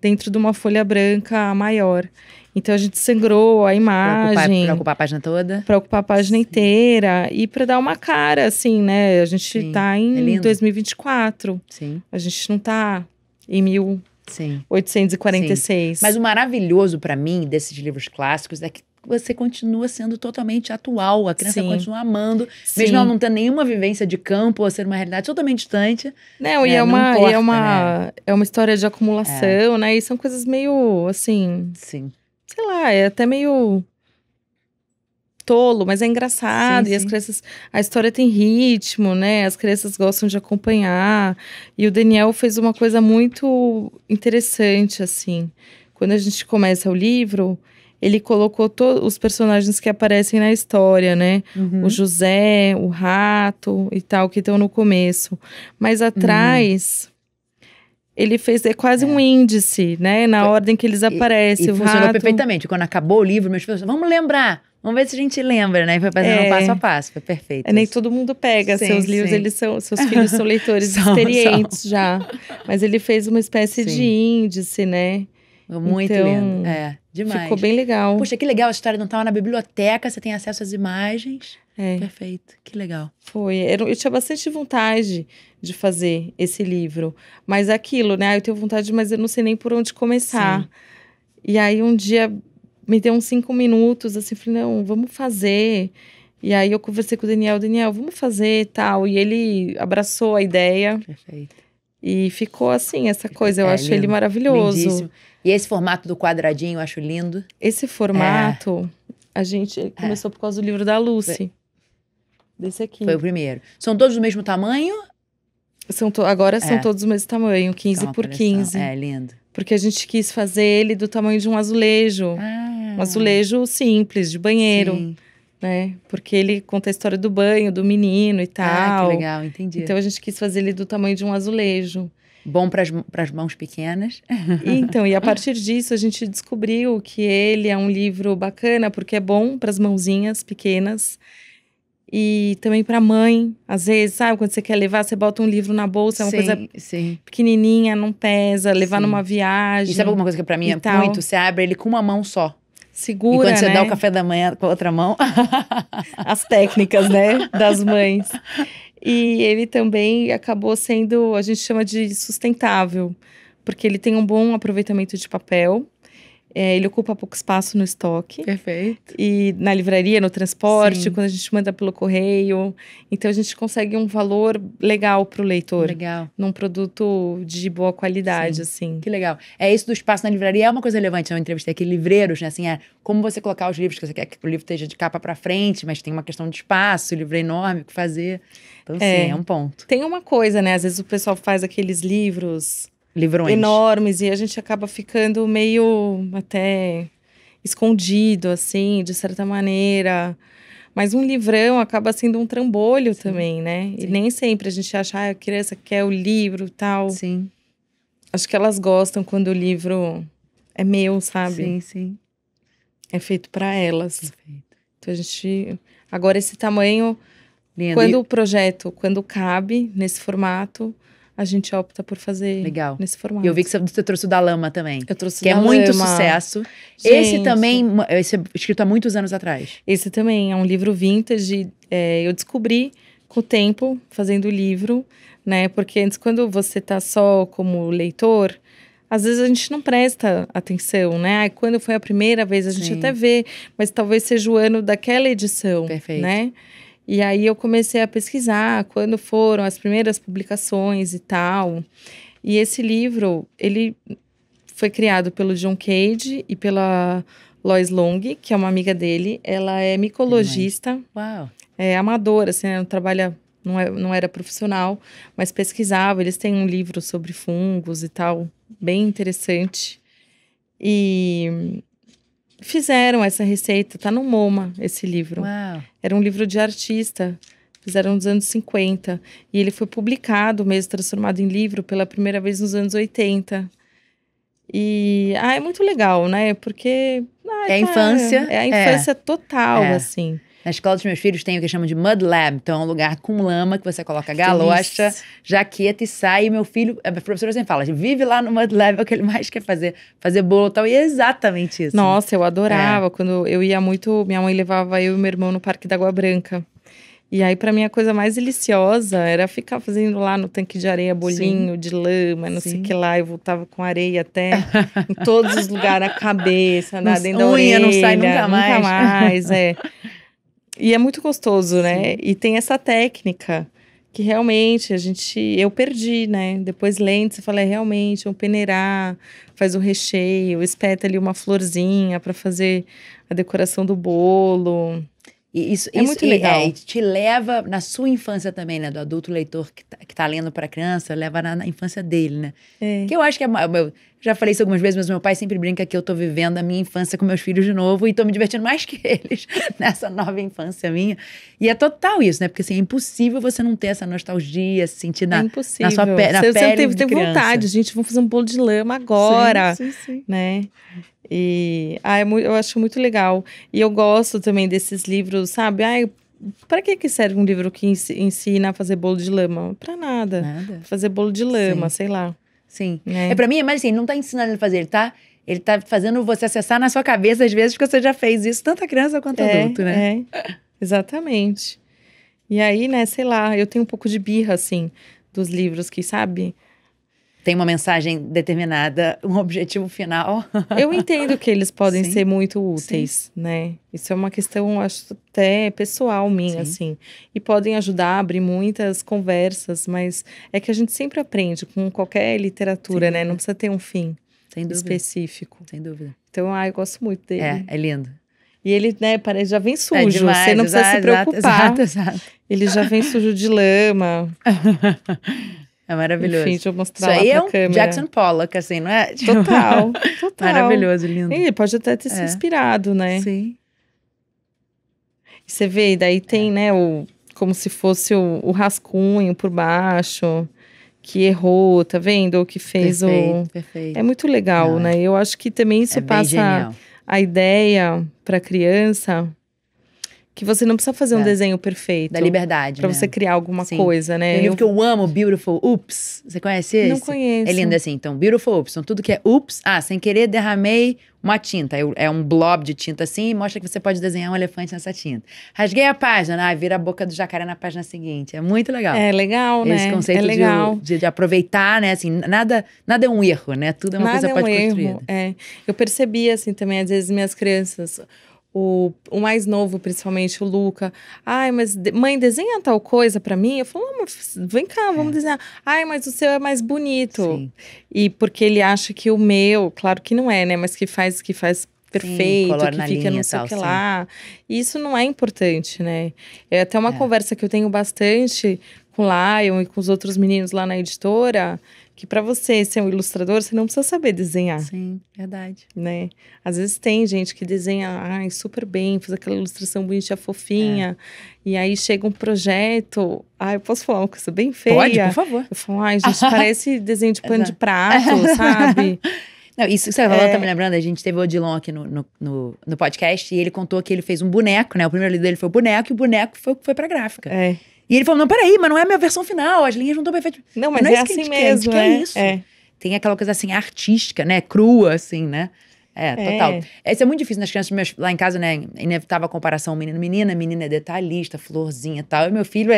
dentro de uma folha branca maior. Então a gente sangrou a imagem. Para ocupar a página toda? Para ocupar a página inteira e para dar uma cara, assim, né? A gente tá em 2024. Sim. A gente não tá em 1846. Mas o maravilhoso para mim desses livros clássicos é que você continua sendo totalmente atual. A criança continua amando, mesmo ela não tendo nenhuma vivência de campo ou ser uma realidade totalmente distante. Não, e é uma história de acumulação, né? E são coisas meio, assim... Sim. Sei lá, é até meio tolo, mas é engraçado. E as crianças... A história tem ritmo, né? As crianças gostam de acompanhar. E o Daniel fez uma coisa muito interessante, assim. Quando a gente começa o livro... Ele colocou os personagens que aparecem na história, né? O José, o Rato e tal, que estão no começo. Mas atrás, ele fez quase um índice, né? Na ordem que eles aparecem. E funcionou perfeitamente. Quando acabou o livro, meus filhos falaram, vamos lembrar. Vamos ver se a gente lembra, né? E foi fazendo passo a passo. Foi perfeito. Nem todo mundo pega seus livros. Seus filhos são leitores experientes já. Mas ele fez uma espécie de índice, né? Muito lindo. Demais. Ficou bem legal. Poxa, que legal. A história não estava na biblioteca, você tem acesso às imagens. Perfeito. Que legal. Foi. Eu tinha bastante vontade de fazer esse livro. Mas aquilo, né? Eu tenho vontade, mas eu não sei nem por onde começar. E aí, um dia, me deu uns 5 minutos, assim, falei, não, vamos fazer. E aí, eu conversei com o Daniel, vamos fazer e tal. E ele abraçou a ideia. Perfeito. E ficou assim, essa coisa. Eu acho ele maravilhoso. Lindíssimo. E esse formato do quadradinho, eu acho lindo. Esse formato, a gente começou por causa do livro da Lucy. Desse aqui. Foi o primeiro. São todos do mesmo tamanho? Agora são todos do mesmo tamanho, 15 por 15. Lindo. Porque a gente quis fazer ele do tamanho de um azulejo. Um azulejo simples, de banheiro. Sim. Né? Porque ele conta a história do banho, do menino e tal. Que legal, entendi. Então a gente quis fazer ele do tamanho de um azulejo. Bom para as mãos pequenas. Então, e a partir disso a gente descobriu que ele é um livro bacana, porque é bom para as mãozinhas pequenas. E também para mãe, às vezes, sabe? Quando você quer levar, você bota um livro na bolsa, é uma coisa pequenininha, não pesa, levar numa viagem. E sabe alguma coisa que para mim é muito? Você abre ele com uma mão só. Segura, e quando você dá o café da manhã com a outra mão. As técnicas, né? Das mães. E ele também acabou sendo, a gente chama de sustentável, porque ele tem um bom aproveitamento de papel, ele ocupa pouco espaço no estoque. Perfeito. E na livraria, no transporte, quando a gente manda pelo correio. Então, a gente consegue um valor legal para o leitor. Legal. Num produto de boa qualidade, assim. Que legal. Isso do espaço na livraria é uma coisa relevante. Eu entrevistei aqui livreiros, né? Assim, como você colocar os livros, que você quer que o livro esteja de capa para frente, mas tem uma questão de espaço, o livro é enorme, o que fazer. Então, sim, é um ponto. Tem uma coisa, né? Às vezes o pessoal faz aqueles livros... Livrões. Enormes, e a gente acaba ficando meio até escondido, assim, de certa maneira. Mas um livrão acaba sendo um trambolho também, né? E nem sempre a gente acha, a criança quer o livro e tal. Sim. Acho que elas gostam quando o livro é meu, sabe? Sim. É feito para elas. Perfeito. Então a gente... Agora esse tamanho, lindo. Quando o projeto, quando cabe nesse formato... A gente opta por fazer nesse formato. E eu vi que você trouxe o da Lama também. Eu trouxe o da Lama. Que é muito sucesso. Gente, esse também, esse é escrito há muitos anos atrás. Esse também é um livro vintage. Eu descobri com o tempo, fazendo o livro, né? Porque antes, quando você tá só como leitor... Às vezes a gente não presta atenção, né? Quando foi a primeira vez, a gente até vê. Mas talvez seja o ano daquela edição, né? E aí eu comecei a pesquisar quando foram as primeiras publicações e tal. E esse livro, ele foi criado pelo John Cage e pela Lois Long, que é uma amiga dele. Ela é micologista. Uau! É amadora, assim, ela não trabalha não era profissional, mas pesquisava. Eles têm um livro sobre fungos e tal, bem interessante. E fizeram essa receita, tá no MoMA esse livro. Uau. Era um livro de artista, fizeram nos anos 50. E ele foi publicado mesmo, transformado em livro pela primeira vez nos anos 80. E é muito legal, né? Porque É a infância. É a infância total, É. assim. Na escola dos meus filhos tem o que chamam de Mud Lab. Então é um lugar com lama que você coloca galocha, Delícia. jaqueta e sai. E meu filho, a professora sempre fala, vive lá no Mud Lab, é o que ele mais quer fazer. Fazer bolo e tal. E é exatamente isso. Nossa, eu adorava. Quando eu ia muito, minha mãe levava eu e meu irmão no Parque da Água Branca. E aí, pra mim, a coisa mais deliciosa era ficar fazendo lá no tanque de areia bolinho de lama, não sei o que lá. Eu voltava com areia até em todos os lugares, na cabeça, na dentro da orelha. Não sai nunca mais. Nunca mais, E é muito gostoso, né? E tem essa técnica que realmente eu perdi, né? Depois lente, você fala, realmente, peneirar, faz o recheio, espeta ali uma florzinha pra fazer a decoração do bolo. E isso muito legal. E te leva na sua infância também, né? Do adulto leitor que tá lendo pra criança, leva na infância dele, né? Que eu acho que eu já falei isso algumas vezes, mas meu pai sempre brinca que eu tô vivendo a minha infância com meus filhos de novo e tô me divertindo mais que eles nessa nova infância minha. E é total isso, né? Porque assim, é impossível você não ter essa nostalgia, se sentir na sua pele de tem criança. vontade, gente, vamos fazer um bolo de lama agora, sim. né? E eu acho muito legal. E eu gosto também desses livros, sabe? Para que serve um livro que ensina a fazer bolo de lama? Pra nada. Fazer bolo de lama, sei lá. Sim. Pra mim, mas assim, ele não tá ensinando ele a fazer, ele tá fazendo você acessar na sua cabeça, às vezes, porque você já fez isso, tanto a criança quanto adulto, né? Exatamente. E aí, né, sei lá, eu tenho um pouco de birra, assim, dos livros que, sabe? Tem uma mensagem determinada, um objetivo final. Eu entendo que eles podem ser muito úteis, né? Isso é uma questão, acho, até pessoal minha, assim. E podem ajudar a abrir muitas conversas, mas é que a gente sempre aprende com qualquer literatura, né? Não precisa ter um fim específico. Sem dúvida. Então, eu gosto muito dele. É lindo. E ele, né, parece já vem sujo. Demais, você não precisa se preocupar. Exato. Ele já vem sujo de lama. É maravilhoso. Enfim, deixa eu mostrar isso lá aí pra é um câmera. Jackson Pollock, assim, não é? Total. Maravilhoso, lindo. Ele pode até ter se inspirado, né? Sim. E você vê, daí tem, né, como se fosse o rascunho por baixo, que errou, tá vendo? Ou que fez Perfeito. É muito legal, né? Eu acho que também isso passa a ideia pra criança que você não precisa fazer um desenho perfeito. Da liberdade, pra você criar alguma coisa, né? Tem um livro que eu amo, Beautiful Oops. Você conhece esse? Não conheço. É lindo assim. Então, Beautiful Oops. Então, tudo que é oops. Sem querer derramei uma tinta. É um blob de tinta assim e mostra que você pode desenhar um elefante nessa tinta. Rasguei a página. Vira a boca do jacaré na página seguinte. É muito legal. É legal, né? Esse conceito de aproveitar, né? Assim, nada é um erro, né? Tudo é uma coisa que pode ser construída. Eu percebi, assim, também, às vezes, minhas crianças... O mais novo, principalmente, o Luca. Mas mãe, desenha tal coisa pra mim? Eu falo, mas vem cá, vamos desenhar. Mas o seu é mais bonito. Sim. E porque ele acha que o meu, claro que não é, né? Mas que faz perfeito, que fica não sei o que lá. E isso não é importante, né? É até uma conversa que eu tenho bastante com o Lion e com os outros meninos lá na editora, que para você ser um ilustrador, você não precisa saber desenhar. Sim, verdade. Né? Às vezes tem gente que desenha super bem, faz aquela ilustração bonitinha, fofinha. E aí chega um projeto... eu posso falar uma coisa bem feia? Pode, por favor. Eu falo, gente, parece desenho de pano de prato, sabe? Não, isso que você falou, tá me lembrando, a gente teve o Odilon aqui no podcast e ele contou que ele fez um boneco, né? O primeiro livro dele foi o boneco e o boneco foi pra gráfica. E ele falou, não, peraí, mas não é a minha versão final, as linhas não estão perfeitas. Não, mas é assim mesmo, que é isso. Tem aquela coisa assim, artística, né? Crua, assim, né? Total. Isso é muito difícil nas crianças, lá em casa, né? Inevitável a comparação menino-menina, menina é detalhista, florzinha e tal. E meu filho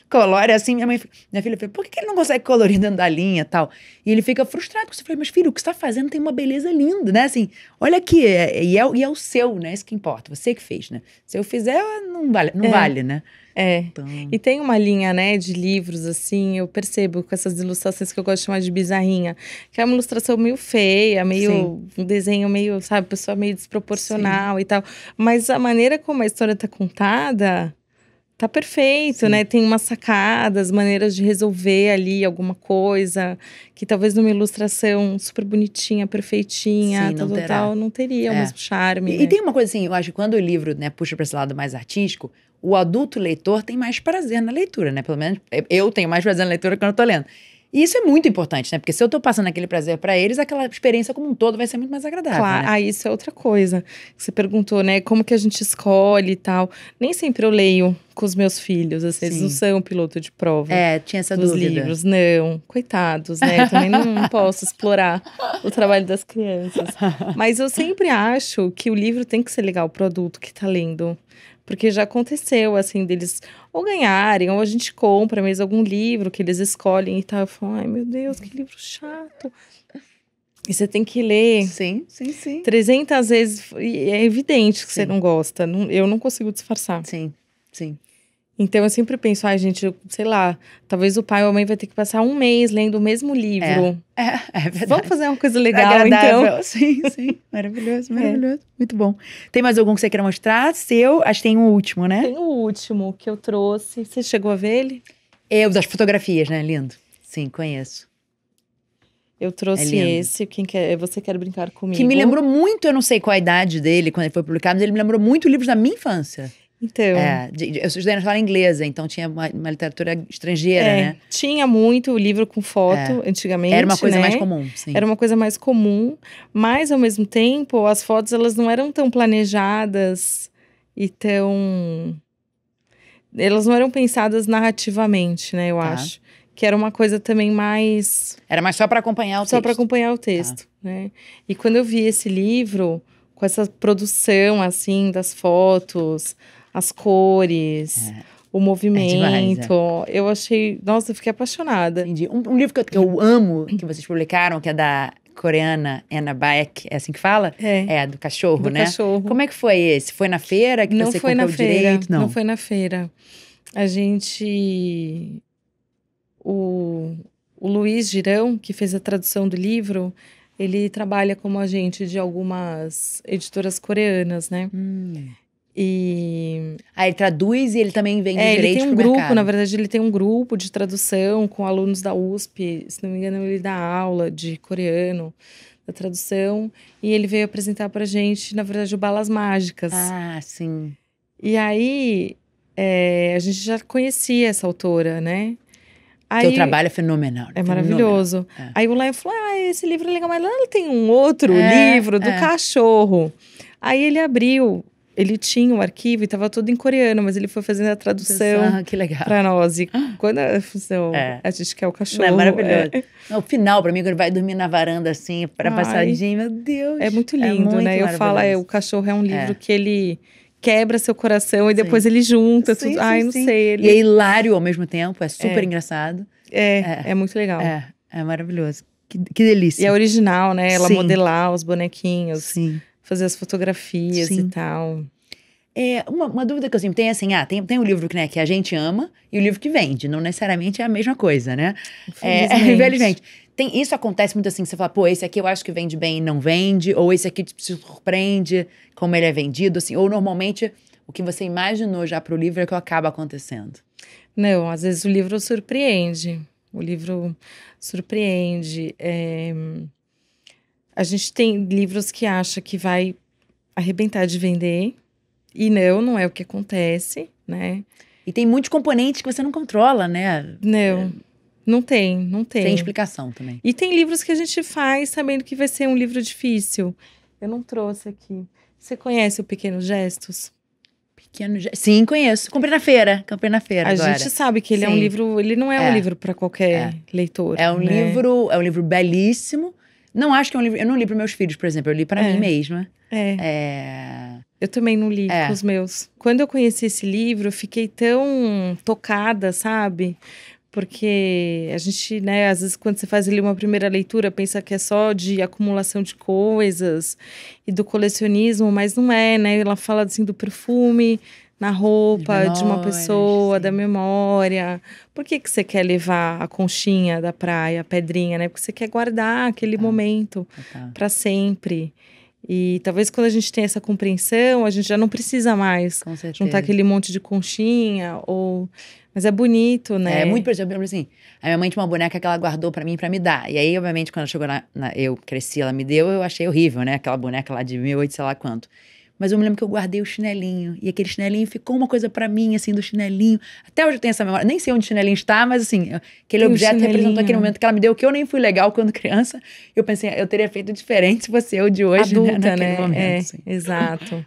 colore assim, minha filha fala, por que ele não consegue colorir dentro da linha e tal? E ele fica frustrado, porque você fala, mas filho, o que você tá fazendo tem uma beleza linda, né? Assim, olha aqui, e é o seu, né? Isso que importa, você que fez, né? Se eu fizer, não vale, né? Então... E tem uma linha, né, de livros, assim, eu percebo com essas ilustrações que eu gosto de chamar de bizarrinha, que é uma ilustração meio feia, um desenho meio, sabe, pessoa meio desproporcional e tal. Mas a maneira como a história tá contada... tá perfeito, Sim. né? Tem umas sacadas, maneiras de resolver ali alguma coisa, que talvez numa ilustração super bonitinha, perfeitinha, Sim, não terá. não teria o É. mesmo charme, E né? tem uma coisa assim, eu acho que quando o livro, né, puxa para esse lado mais artístico, o adulto leitor tem mais prazer na leitura, né? Pelo menos eu tenho mais prazer na leitura quando eu tô lendo. E isso é muito importante, né? Porque se eu tô passando aquele prazer para eles, aquela experiência como um todo vai ser muito mais agradável, Claro, né? isso é outra coisa. Você perguntou, né? Como que a gente escolhe e tal. Nem sempre eu leio com os meus filhos, assim, eles não Sim. são piloto de prova. É, tinha essa Dos dúvida. livros, não, coitados, né? Eu também não posso explorar o trabalho das crianças. Mas eu sempre acho que o livro tem que ser legal pro adulto que tá lendo. Porque já aconteceu, assim, deles ou ganharem, ou a gente compra mesmo algum livro que eles escolhem e tal. Eu falo, ai meu Deus, que livro chato. E você tem que ler Sim, sim, sim. 300 vezes, e é evidente que você Sim. não gosta. Eu não consigo disfarçar. Sim, sim. Então, eu sempre penso, ai, gente, sei lá, talvez o pai ou a mãe vai ter que passar um mês lendo o mesmo livro. É verdade. Vamos fazer uma coisa legal, Agradável. então? Sim, sim. Maravilhoso, maravilhoso. Muito bom. Tem mais algum que você queira mostrar? Seu, acho que tem um último, né? Tem o último que eu trouxe. Você chegou a ver ele? Eu, das fotografias, né? Lindo. Sim, conheço. Eu trouxe lindo. esse, Você Quer Brincar Comigo? Que me lembrou muito, eu não sei qual a idade dele, quando ele foi publicado, mas ele me lembrou muito livros da minha infância. Então, Eu estudei na escola inglesa, então tinha uma literatura estrangeira, né? tinha muito livro com foto, antigamente, Era uma coisa né? mais comum, sim. Era uma coisa mais comum, mas ao mesmo tempo, as fotos elas não eram tão planejadas e tão... Elas não eram pensadas narrativamente, né, eu Tá. acho. Que era uma coisa também mais... Era mais só para acompanhar o Só texto. para acompanhar o texto, né? E quando eu vi esse livro, com essa produção, assim, das fotos, as cores, o movimento, demais, eu achei... Nossa, eu fiquei apaixonada. Entendi. Um livro que eu amo, que vocês publicaram, que é da coreana Anna Baek, é assim que fala? É, Do cachorro, do né? cachorro. Como é que foi esse? Foi na feira que Não você foi comprou na o feira, direito? não foi na feira. A gente... O Luiz Girão, que fez a tradução do livro, ele trabalha como agente de algumas editoras coreanas, né? E Ele traduz e ele também vende ele direitos tem um pro grupo, mercado. na verdade, ele tem um grupo de tradução com alunos da USP. Se não me engano, ele dá aula de coreano, da tradução. E ele veio apresentar pra gente, na verdade, o Balas Mágicas. Ah, sim. E aí, a gente já conhecia essa autora, né? Teu trabalho é fenomenal. É maravilhoso. É. Aí o Léo falou, esse livro é legal, mas lá tem um outro É, livro do cachorro. Aí ele abriu, ele tinha um arquivo e estava todo em coreano, mas ele foi fazendo a tradução Que legal. pra nós. E quando a gente quer o cachorro. Não, é maravilhoso. Não, o final, pra mim, quando ele vai dormir na varanda assim, pra Ai, passadinho, meu Deus. É muito lindo, muito né? Eu falo, o cachorro é um livro que ele quebra seu coração e depois ele junta tudo. Ai, não sei. E é hilário ao mesmo tempo, é super engraçado. É muito legal. É maravilhoso. Que delícia. E é original, né? Ela Sim. modelar os bonequinhos. Sim. Fazer as fotografias e tal. Uma dúvida que eu sempre tenho é assim, tem o livro que a gente ama e o livro que vende. Não necessariamente é a mesma coisa, né? Infelizmente. Isso acontece muito assim, que você fala, pô, esse aqui eu acho que vende bem e não vende, ou esse aqui te surpreende como ele é vendido, assim, ou normalmente o que você imaginou já pro livro é que acaba acontecendo. Não, às vezes o livro surpreende. O livro surpreende. A gente tem livros que acha que vai arrebentar de vender. E não é o que acontece, né? E tem muitos componentes que você não controla, né? Não tem. Sem explicação também. E tem livros que a gente faz sabendo que vai ser um livro difícil. Eu não trouxe aqui. Você conhece o Pequenos Gestos? Sim, conheço. Comprei na feira A agora. gente sabe que ele é um livro... Ele não é um livro para qualquer leitor. É um livro belíssimo. Não acho que é um livro... Eu não li para meus filhos, por exemplo. Eu li para mim mesma. Eu também não li com os meus. Quando eu conheci esse livro, eu fiquei tão tocada, sabe? Porque a gente, né, às vezes quando você faz ali uma primeira leitura, pensa que é só de acumulação de coisas e do colecionismo, mas não é, né? Ela fala, assim, do perfume na roupa de uma pessoa, da memória. Por que você quer levar a conchinha da praia, a pedrinha, né? Porque você quer guardar aquele momento para sempre. E talvez quando a gente tem essa compreensão, a gente já não precisa mais Com certeza. juntar aquele monte de conchinha, mas é bonito, né? É muito, por exemplo, assim, a minha mãe tinha uma boneca que ela guardou pra mim pra me dar. E aí, obviamente, quando ela chegou eu cresci, ela me deu, eu achei horrível, né? Aquela boneca lá de 1800, sei lá quanto. Mas eu me lembro que eu guardei o chinelinho. E aquele chinelinho ficou uma coisa pra mim, assim, do chinelinho. Até hoje eu tenho essa memória. Nem sei onde o chinelinho está, mas assim, aquele Tem o objeto representou chinelinho. aquele momento que ela me deu, que eu nem fui legal quando criança. Eu pensei, eu teria feito diferente se fosse eu de hoje, Adulta, né? Naquele né? momento. Assim. Exato.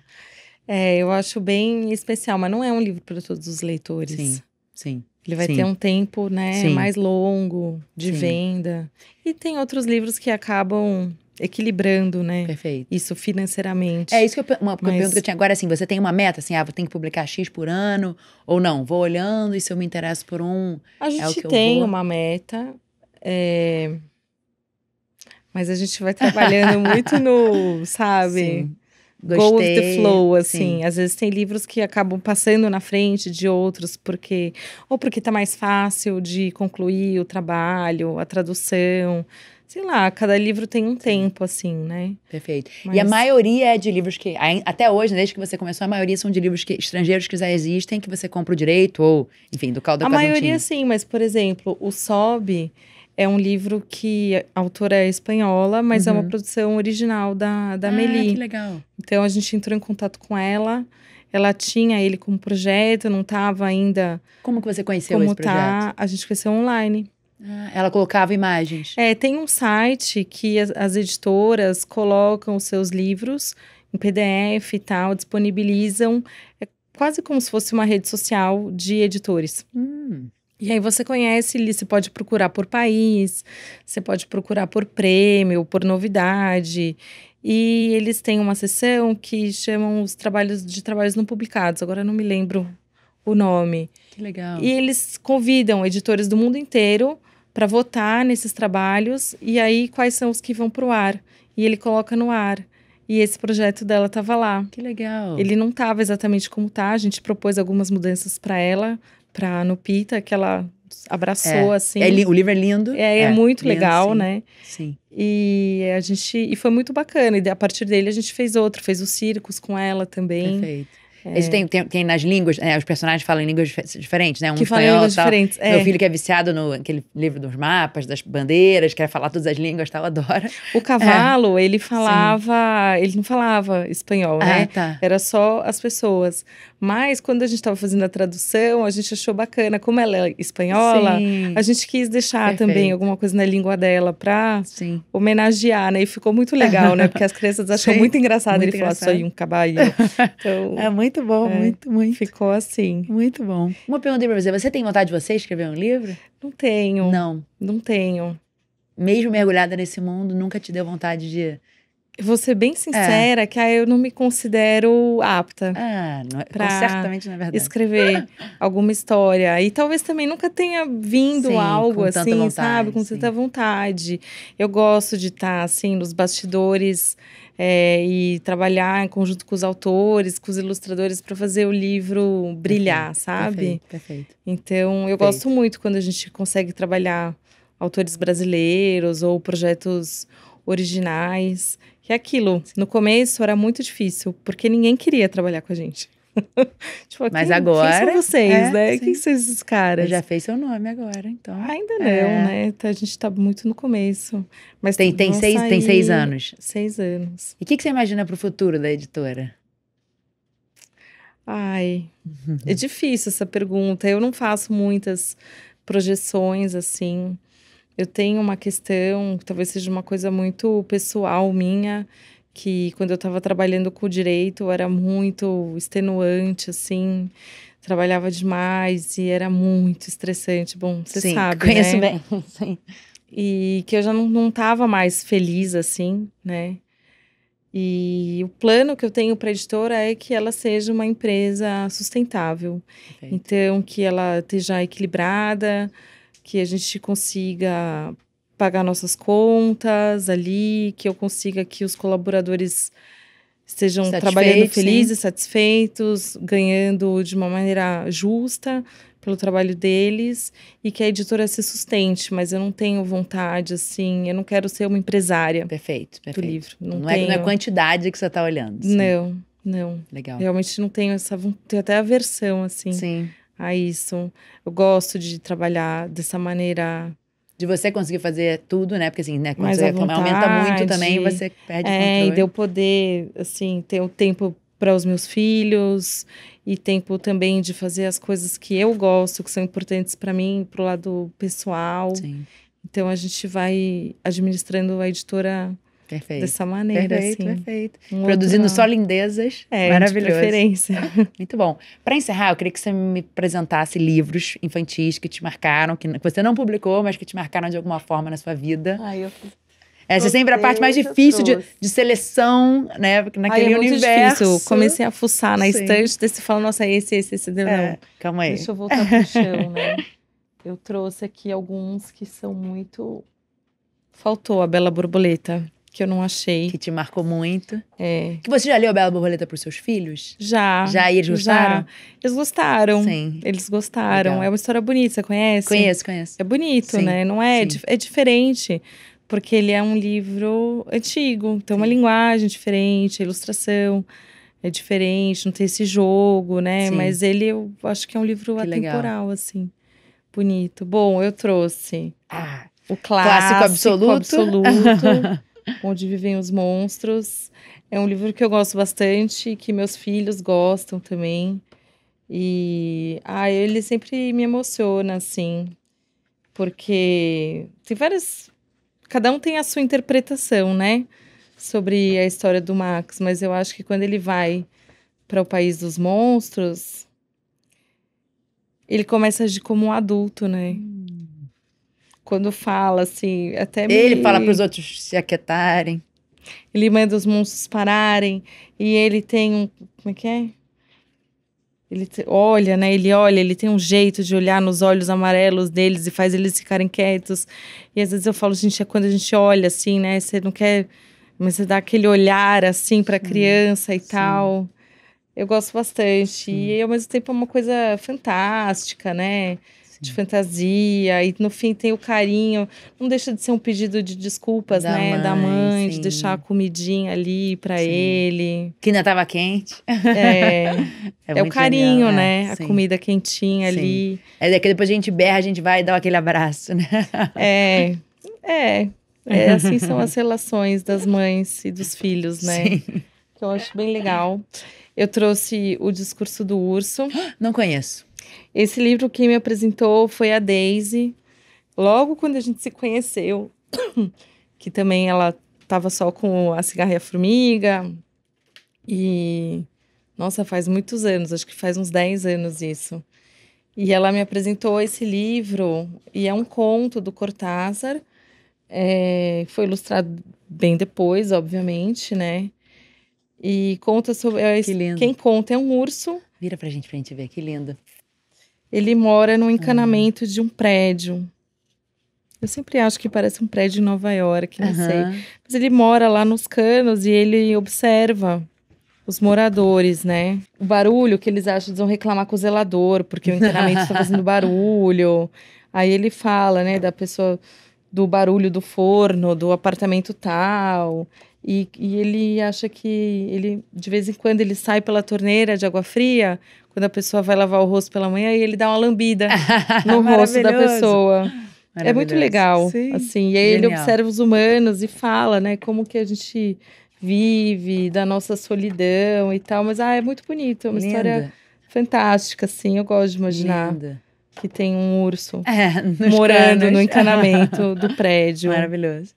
Eu acho bem especial, mas não é um livro para todos os leitores. Sim, sim. Ele vai sim. ter um tempo, né, Sim. mais longo de Sim. venda. E tem outros livros que acabam equilibrando, né? Perfeito. Isso financeiramente. É isso que eu pergunto que eu tinha. Agora, assim, você tem uma meta, assim, vou ter que publicar X por ano, ou não? Vou olhando e se eu me interesso por um, A gente é o que eu tem vou. uma meta, mas a gente vai trabalhando muito no, sabe? Sim. Go with the Gostei. flow, assim. Sim. Às vezes tem livros que acabam passando na frente de outros, porque tá mais fácil de concluir o trabalho, a tradução. Sei lá, cada livro tem um tempo, assim, né? Perfeito. Mas- E a maioria é de livros que, até hoje, desde que você começou, a maioria são de livros estrangeiros que já existem, que você compra o direito, ou, enfim, do caldo da A maioria Casantinho. sim, mas, por exemplo, o Sobe é um livro que a autora é espanhola, mas é uma produção original da Ah, Amélie. que legal. Então, a gente entrou em contato com ela. Ela tinha ele como projeto, não estava ainda Como que você conheceu como esse projeto? tá. A gente conheceu online. Ah, ela colocava imagens. Tem um site que as editoras colocam os seus livros em PDF e tal, disponibilizam. É quase como se fosse uma rede social de editores. E aí você conhece, você pode procurar por país, você pode procurar por prêmio, por novidade. E eles têm uma seção que chamam os trabalhos não publicados. Agora eu não me lembro o nome. Que legal. E eles convidam editores do mundo inteiro para votar nesses trabalhos. E aí, quais são os que vão para o ar? E ele coloca no ar. E esse projeto dela estava lá. Que legal. Ele não estava exatamente como tá. A gente propôs algumas mudanças para ela, para a Nupita, que ela abraçou, assim. O livro é lindo. É muito lindo, legal, sim. né? Sim. E foi muito bacana. E a partir dele a gente fez os circos com ela também. Perfeito. Eles tem nas línguas, os personagens falam em línguas diferentes, né? Um Que falam em espanhol, línguas tal. diferentes, Meu filho que é viciado naquele livro dos mapas, das bandeiras, quer falar todas as línguas, tal, adora. O cavalo, ele não falava espanhol, né? Tá. Era só as pessoas. Mas quando a gente estava fazendo a tradução, a gente achou bacana. Como ela é espanhola, Sim. a gente quis deixar Perfeito. também alguma coisa na língua dela para Sim. homenagear, né? E ficou muito legal, né? Porque as crianças acham Sim. muito engraçado Muito ele falar engraçado. só em um caballo. Então, É muito bom, muito. ficou assim. Muito bom. Uma pergunta pra você. Você tem vontade de você escrever um livro? Não tenho. Não tenho. Mesmo mergulhada nesse mundo, nunca te deu vontade de... Eu vou ser bem sincera que eu não me considero apta. Certamente não é verdade. Escrever alguma história. E talvez também nunca tenha vindo algo com tanta assim, vontade, sabe? Com tanta vontade. Eu gosto de estar, assim, nos bastidores e trabalhar em conjunto com os autores, com os ilustradores, para fazer o livro brilhar, sabe? Perfeito. Então, eu gosto muito quando a gente consegue trabalhar autores brasileiros ou projetos originais. Que é aquilo, no começo era muito difícil, porque ninguém queria trabalhar com a gente. Tipo, Mas quem agora... são vocês, né? sim. Quem são esses caras? Já fez seu nome agora, então. Ainda não, né? A gente tá muito no começo. Mas tem 6 anos? 6 anos. E o que você imagina pro futuro da editora? Ai, é difícil essa pergunta. Eu não faço muitas projeções, assim. Eu tenho uma questão, talvez seja uma coisa muito pessoal minha, que quando eu estava trabalhando com o direito era muito extenuante, assim, trabalhava demais e era muito estressante. Bom, você sabe, conheço né? bem. Sim. E que eu já não estava mais feliz, assim, né? E o plano que eu tenho para a editora é que ela seja uma empresa sustentável. Perfeito. Então, que ela esteja equilibrada, que a gente consiga pagar nossas contas ali, que eu consiga que os colaboradores estejam trabalhando felizes, satisfeitos, ganhando de uma maneira justa, pelo trabalho deles e que a editora se sustente, mas eu não tenho vontade, assim, eu não quero ser uma empresária Perfeito. do livro. Não é quantidade que você tá olhando. Sim. Não. Legal. Realmente não tenho essa vontade, tenho até aversão, assim, Sim. a isso. Eu gosto de trabalhar dessa maneira... De você conseguir fazer tudo, né? Porque assim, né? Quando mais você à vontade, aumenta muito também, você perde o controle. E de eu poder, assim, ter o tempo para os meus filhos e tempo também de fazer as coisas que eu gosto, que são importantes para mim, pro lado pessoal. Sim. Então a gente vai administrando a editora dessa maneira, assim. Perfeito. Produzindo só lindezas. Maravilhoso. De preferência. Muito bom. Para encerrar, eu queria que você me apresentasse livros infantis que te marcaram, que você não publicou, mas que te marcaram de alguma forma na sua vida. Essa é sempre a parte mais difícil de seleção, né? Naquele universo. Difícil. Comecei a fuçar na estante, daí você fala, nossa, esse. Não. Calma aí. Deixa eu voltar pro chão, né? Eu trouxe aqui alguns que são muito... Faltou a Bela Borboleta, que eu não achei. Que te marcou muito. Que você já leu a Bela Borboleta pros seus filhos? Já. E eles gostaram? Já. Eles gostaram. Sim. Eles gostaram. Legal. É uma história bonita, você conhece? Conheço. É bonito, né? Não é? É diferente. Porque ele é um livro antigo. Tem uma linguagem diferente, a ilustração é diferente, não tem esse jogo, né? Sim. Mas ele, eu acho que é um livro atemporal, assim. Bonito. Bom, eu trouxe o clássico absoluto. Onde Vivem os Monstros. É um livro que eu gosto bastante, que meus filhos gostam também. E ele sempre me emociona, assim. Porque tem várias... Cada um tem a sua interpretação, né? Sobre a história do Max. Mas eu acho que quando ele vai para o País dos Monstros, ele começa a agir como um adulto, né? Quando fala, assim, até Ele fala para os outros se aquietarem. Ele manda os monstros pararem. E ele tem um... Como é que é? Ele olha, né? Ele tem um jeito de olhar nos olhos amarelos deles e faz eles ficarem quietos. E às vezes eu falo, gente, é quando a gente olha, assim, né? Você não quer... Mas você dá aquele olhar, assim, pra criança e tal. Eu gosto bastante. E, ao mesmo tempo, é uma coisa fantástica, né? De fantasia, e no fim tem o carinho, não deixa de ser um pedido de desculpas, né, da mãe, de deixar a comidinha ali pra ele. Que ainda tava quente. É o carinho, né, a comida quentinha ali. É daqui depois a gente berra, a gente vai dar aquele abraço, né? Assim são as relações das mães e dos filhos, né? Sim. Que eu acho bem legal. Eu trouxe O Discurso do Urso. Não conheço. Esse livro quem me apresentou foi a Daisy, logo quando a gente se conheceu, que também ela estava só com A Cigarra e a Formiga, e, nossa, faz muitos anos, acho que faz uns 10 anos isso. E ela me apresentou esse livro, e é um conto do Cortázar, foi ilustrado bem depois, obviamente, né? E conta sobre... Que lindo. Quem conta é um urso. Vira pra gente ver, que lindo. Ele mora no encanamento de um prédio. Eu sempre acho que parece um prédio em Nova York, não sei. Mas ele mora lá nos canos e ele observa os moradores, né? O barulho que eles acham, eles vão reclamar com o zelador, porque o encanamento está fazendo barulho. Aí ele fala, né, da pessoa, do barulho do forno, do apartamento tal. E ele acha que de vez em quando, ele sai pela torneira de água fria, quando a pessoa vai lavar o rosto pela manhã, e ele dá uma lambida no rosto da pessoa. É muito legal, assim. E aí ele observa os humanos e fala, né, como que a gente vive, da nossa solidão e tal. Mas, é muito bonito, é uma história fantástica, assim. Eu gosto de imaginar que tem um urso morando no encanamento do prédio. Maravilhoso.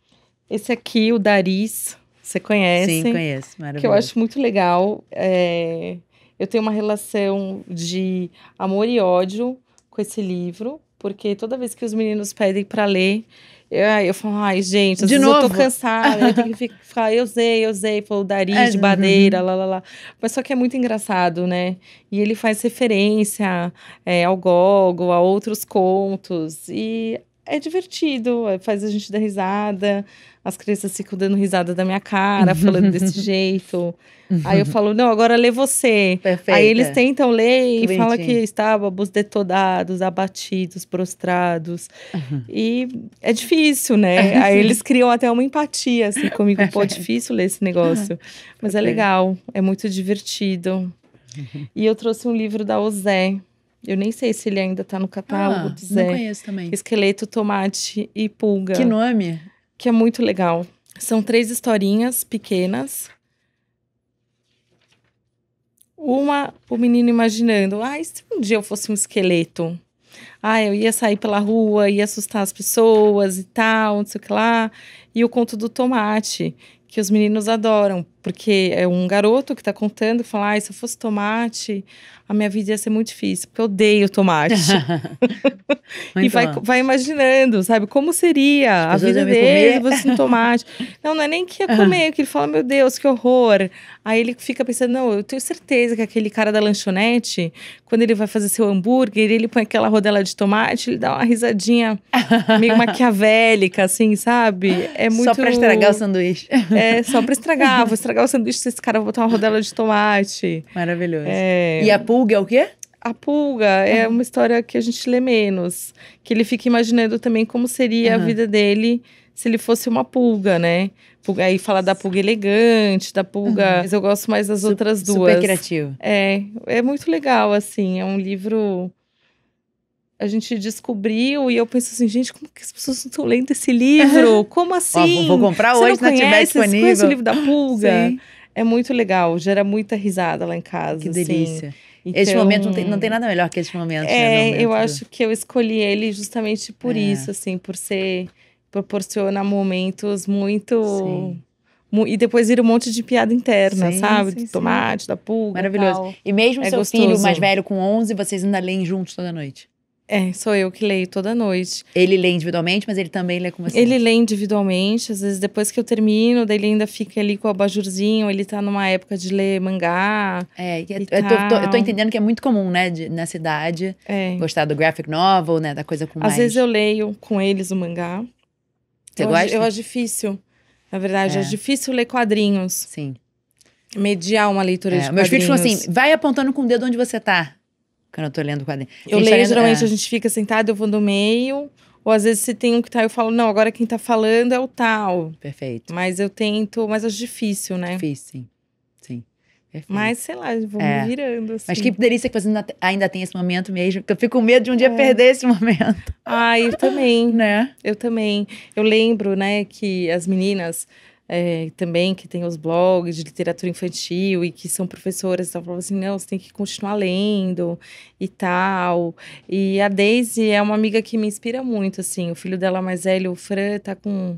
Esse aqui, o Daris, você conhece? Sim, conheço. Maravilhoso. Que eu acho muito legal. Eu tenho uma relação de amor e ódio com esse livro, porque toda vez que os meninos pedem para ler, eu falo, ai, gente, às vezes eu tô cansada, eu tenho que ficar, eu usei, falou Daris de Madeira, lá. Mas só que é muito engraçado, né? E ele faz referência ao Gogol, a outros contos, e é divertido, faz a gente dar risada. As crianças ficam dando risada da minha cara, falando desse jeito. Aí eu falo, não, agora lê você. Perfeita. Aí eles tentam ler Que e falam que bonitinho. estávamos detonados, abatidos, prostrados. E é difícil, né? Aí eles criam até uma empatia, assim, comigo. Pô, é difícil ler esse negócio. Mas é legal, é muito divertido. E eu trouxe um livro da Ozé. Eu nem sei se ele ainda tá no catálogo do Zé. Não conheço também. Esqueleto, Tomate e Pulga. Que nome? Que é muito legal. São 3 historinhas pequenas. Uma, o menino imaginando, se um dia eu fosse um esqueleto, eu ia sair pela rua, ia assustar as pessoas e tal, não sei o que lá. E o conto do tomate, que os meninos adoram, porque é um garoto que tá contando, fala, se eu fosse tomate, a minha vida ia ser muito difícil, porque eu odeio tomate. E vai imaginando, sabe, como seria a vida dele se fosse um tomate. Não é nem que ia comer, que ele fala, meu Deus, que horror. Aí ele fica pensando, não, eu tenho certeza que aquele cara da lanchonete, quando ele vai fazer seu hambúrguer, ele põe aquela rodela de tomate, ele dá uma risadinha meio maquiavélica, assim, sabe? É muito... Só pra estragar o sanduíche. Só pra estragar. Vou estragar o sanduíche desse cara, vou botar uma rodela de tomate. Maravilhoso. E a pulga é o quê? A pulga é uma história que a gente lê menos. Que ele fica imaginando também como seria a vida dele se ele fosse uma pulga, né? Aí fala da pulga elegante, da pulga... Mas eu gosto mais das outras duas. Super criativo. É muito legal, assim. É um livro... A gente descobriu e eu penso assim, gente, como que as pessoas não estão lendo esse livro? Como assim? Vou comprar Você hoje, não se não tiver disponível. Você conhece o livro da pulga? Sim. É muito legal, gera muita risada lá em casa. Que delícia. Então, esse momento não tem nada melhor que esse momento. Eu acho que eu escolhi ele justamente por isso, assim, por proporciona momentos muito... Sim. E depois vira um monte de piada interna, sabe? Sim, do tomate, da pulga. Maravilhoso. Tal. E mesmo seu gostoso. filho mais velho, com 11, vocês ainda leem juntos toda noite? Sou eu que leio toda noite. Ele lê individualmente, mas ele também lê com você? Ele lê individualmente, às vezes depois que eu termino, daí ele ainda fica ali com o abajurzinho, ele tá numa época de ler mangá. Eu tô entendendo que é muito comum, né, nessa idade, gostar do graphic novel, né, da coisa com mais... Às vezes eu leio com eles o mangá. Você gosta? Eu acho difícil, na verdade, é difícil ler quadrinhos. Sim. Mediar uma leitura de meus quadrinhos. filhos falam assim, vai apontando com o dedo onde você tá. Quando eu tô lendo o quadrinho. Eu leio, geralmente a gente fica sentado, eu vou no meio. Ou às vezes se tem um que tá, eu falo, não, agora quem tá falando é o tal. Perfeito. Mas eu tento, mas acho difícil, né? Difícil, sim. Perfeito. Mas, sei lá, vou me virando, assim. Mas que delícia que você ainda tem esse momento mesmo. Porque eu fico com medo de um dia perder esse momento. Eu também. Né? Eu também. Eu lembro, né, que as meninas... também que tem os blogs de literatura infantil e que são professoras, então falavam assim, não, você tem que continuar lendo e tal. E a Daisy é uma amiga que me inspira muito, assim, o filho dela mais velho, o Fran, tá com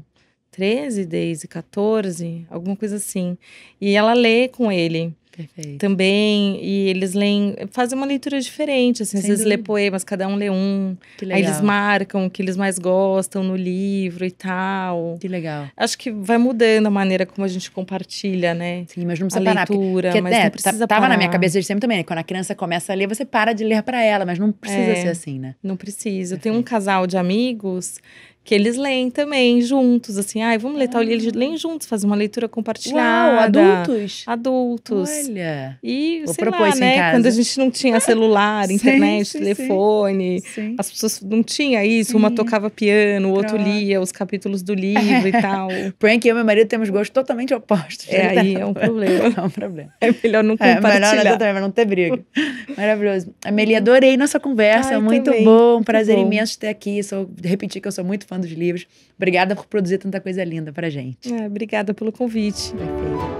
13, Daisy, 14, alguma coisa assim. E ela lê com ele. Perfeito. Também, e eles leem, fazem uma leitura diferente, assim, às vezes lê poemas, cada um lê um. Que legal. Aí eles marcam o que eles mais gostam no livro e tal. Que legal. Acho que vai mudando a maneira como a gente compartilha, né? Sim, mas não precisa parar. Leitura, porque, mas não precisa tava parar. na minha cabeça desde sempre também, né? Quando a criança começa a ler, você para de ler pra ela, mas não precisa ser assim, né? Não precisa. Eu tenho um casal de amigos que eles leem também juntos, assim, vamos ler tal livro, eles leem juntos, fazem uma leitura compartilhada. Uau, adultos? Adultos. Olha. E, vou sei propor lá, isso né, em casa. quando a gente não tinha celular, internet, sim, telefone, sim. as pessoas não tinham isso, uma tocava piano, o outro lia os capítulos do livro e tal. Porém, que eu e meu marido temos gostos totalmente opostos. Aí é um problema. É um problema. É melhor não compartilhar. Melhor também, mas não ter briga. Maravilhoso. Amelie, adorei nossa conversa, muito também. bom, um prazer imenso ter aqui. Repetir que eu sou muito fã dos livros. Obrigada por produzir tanta coisa linda pra gente. Obrigada pelo convite. Perfeito.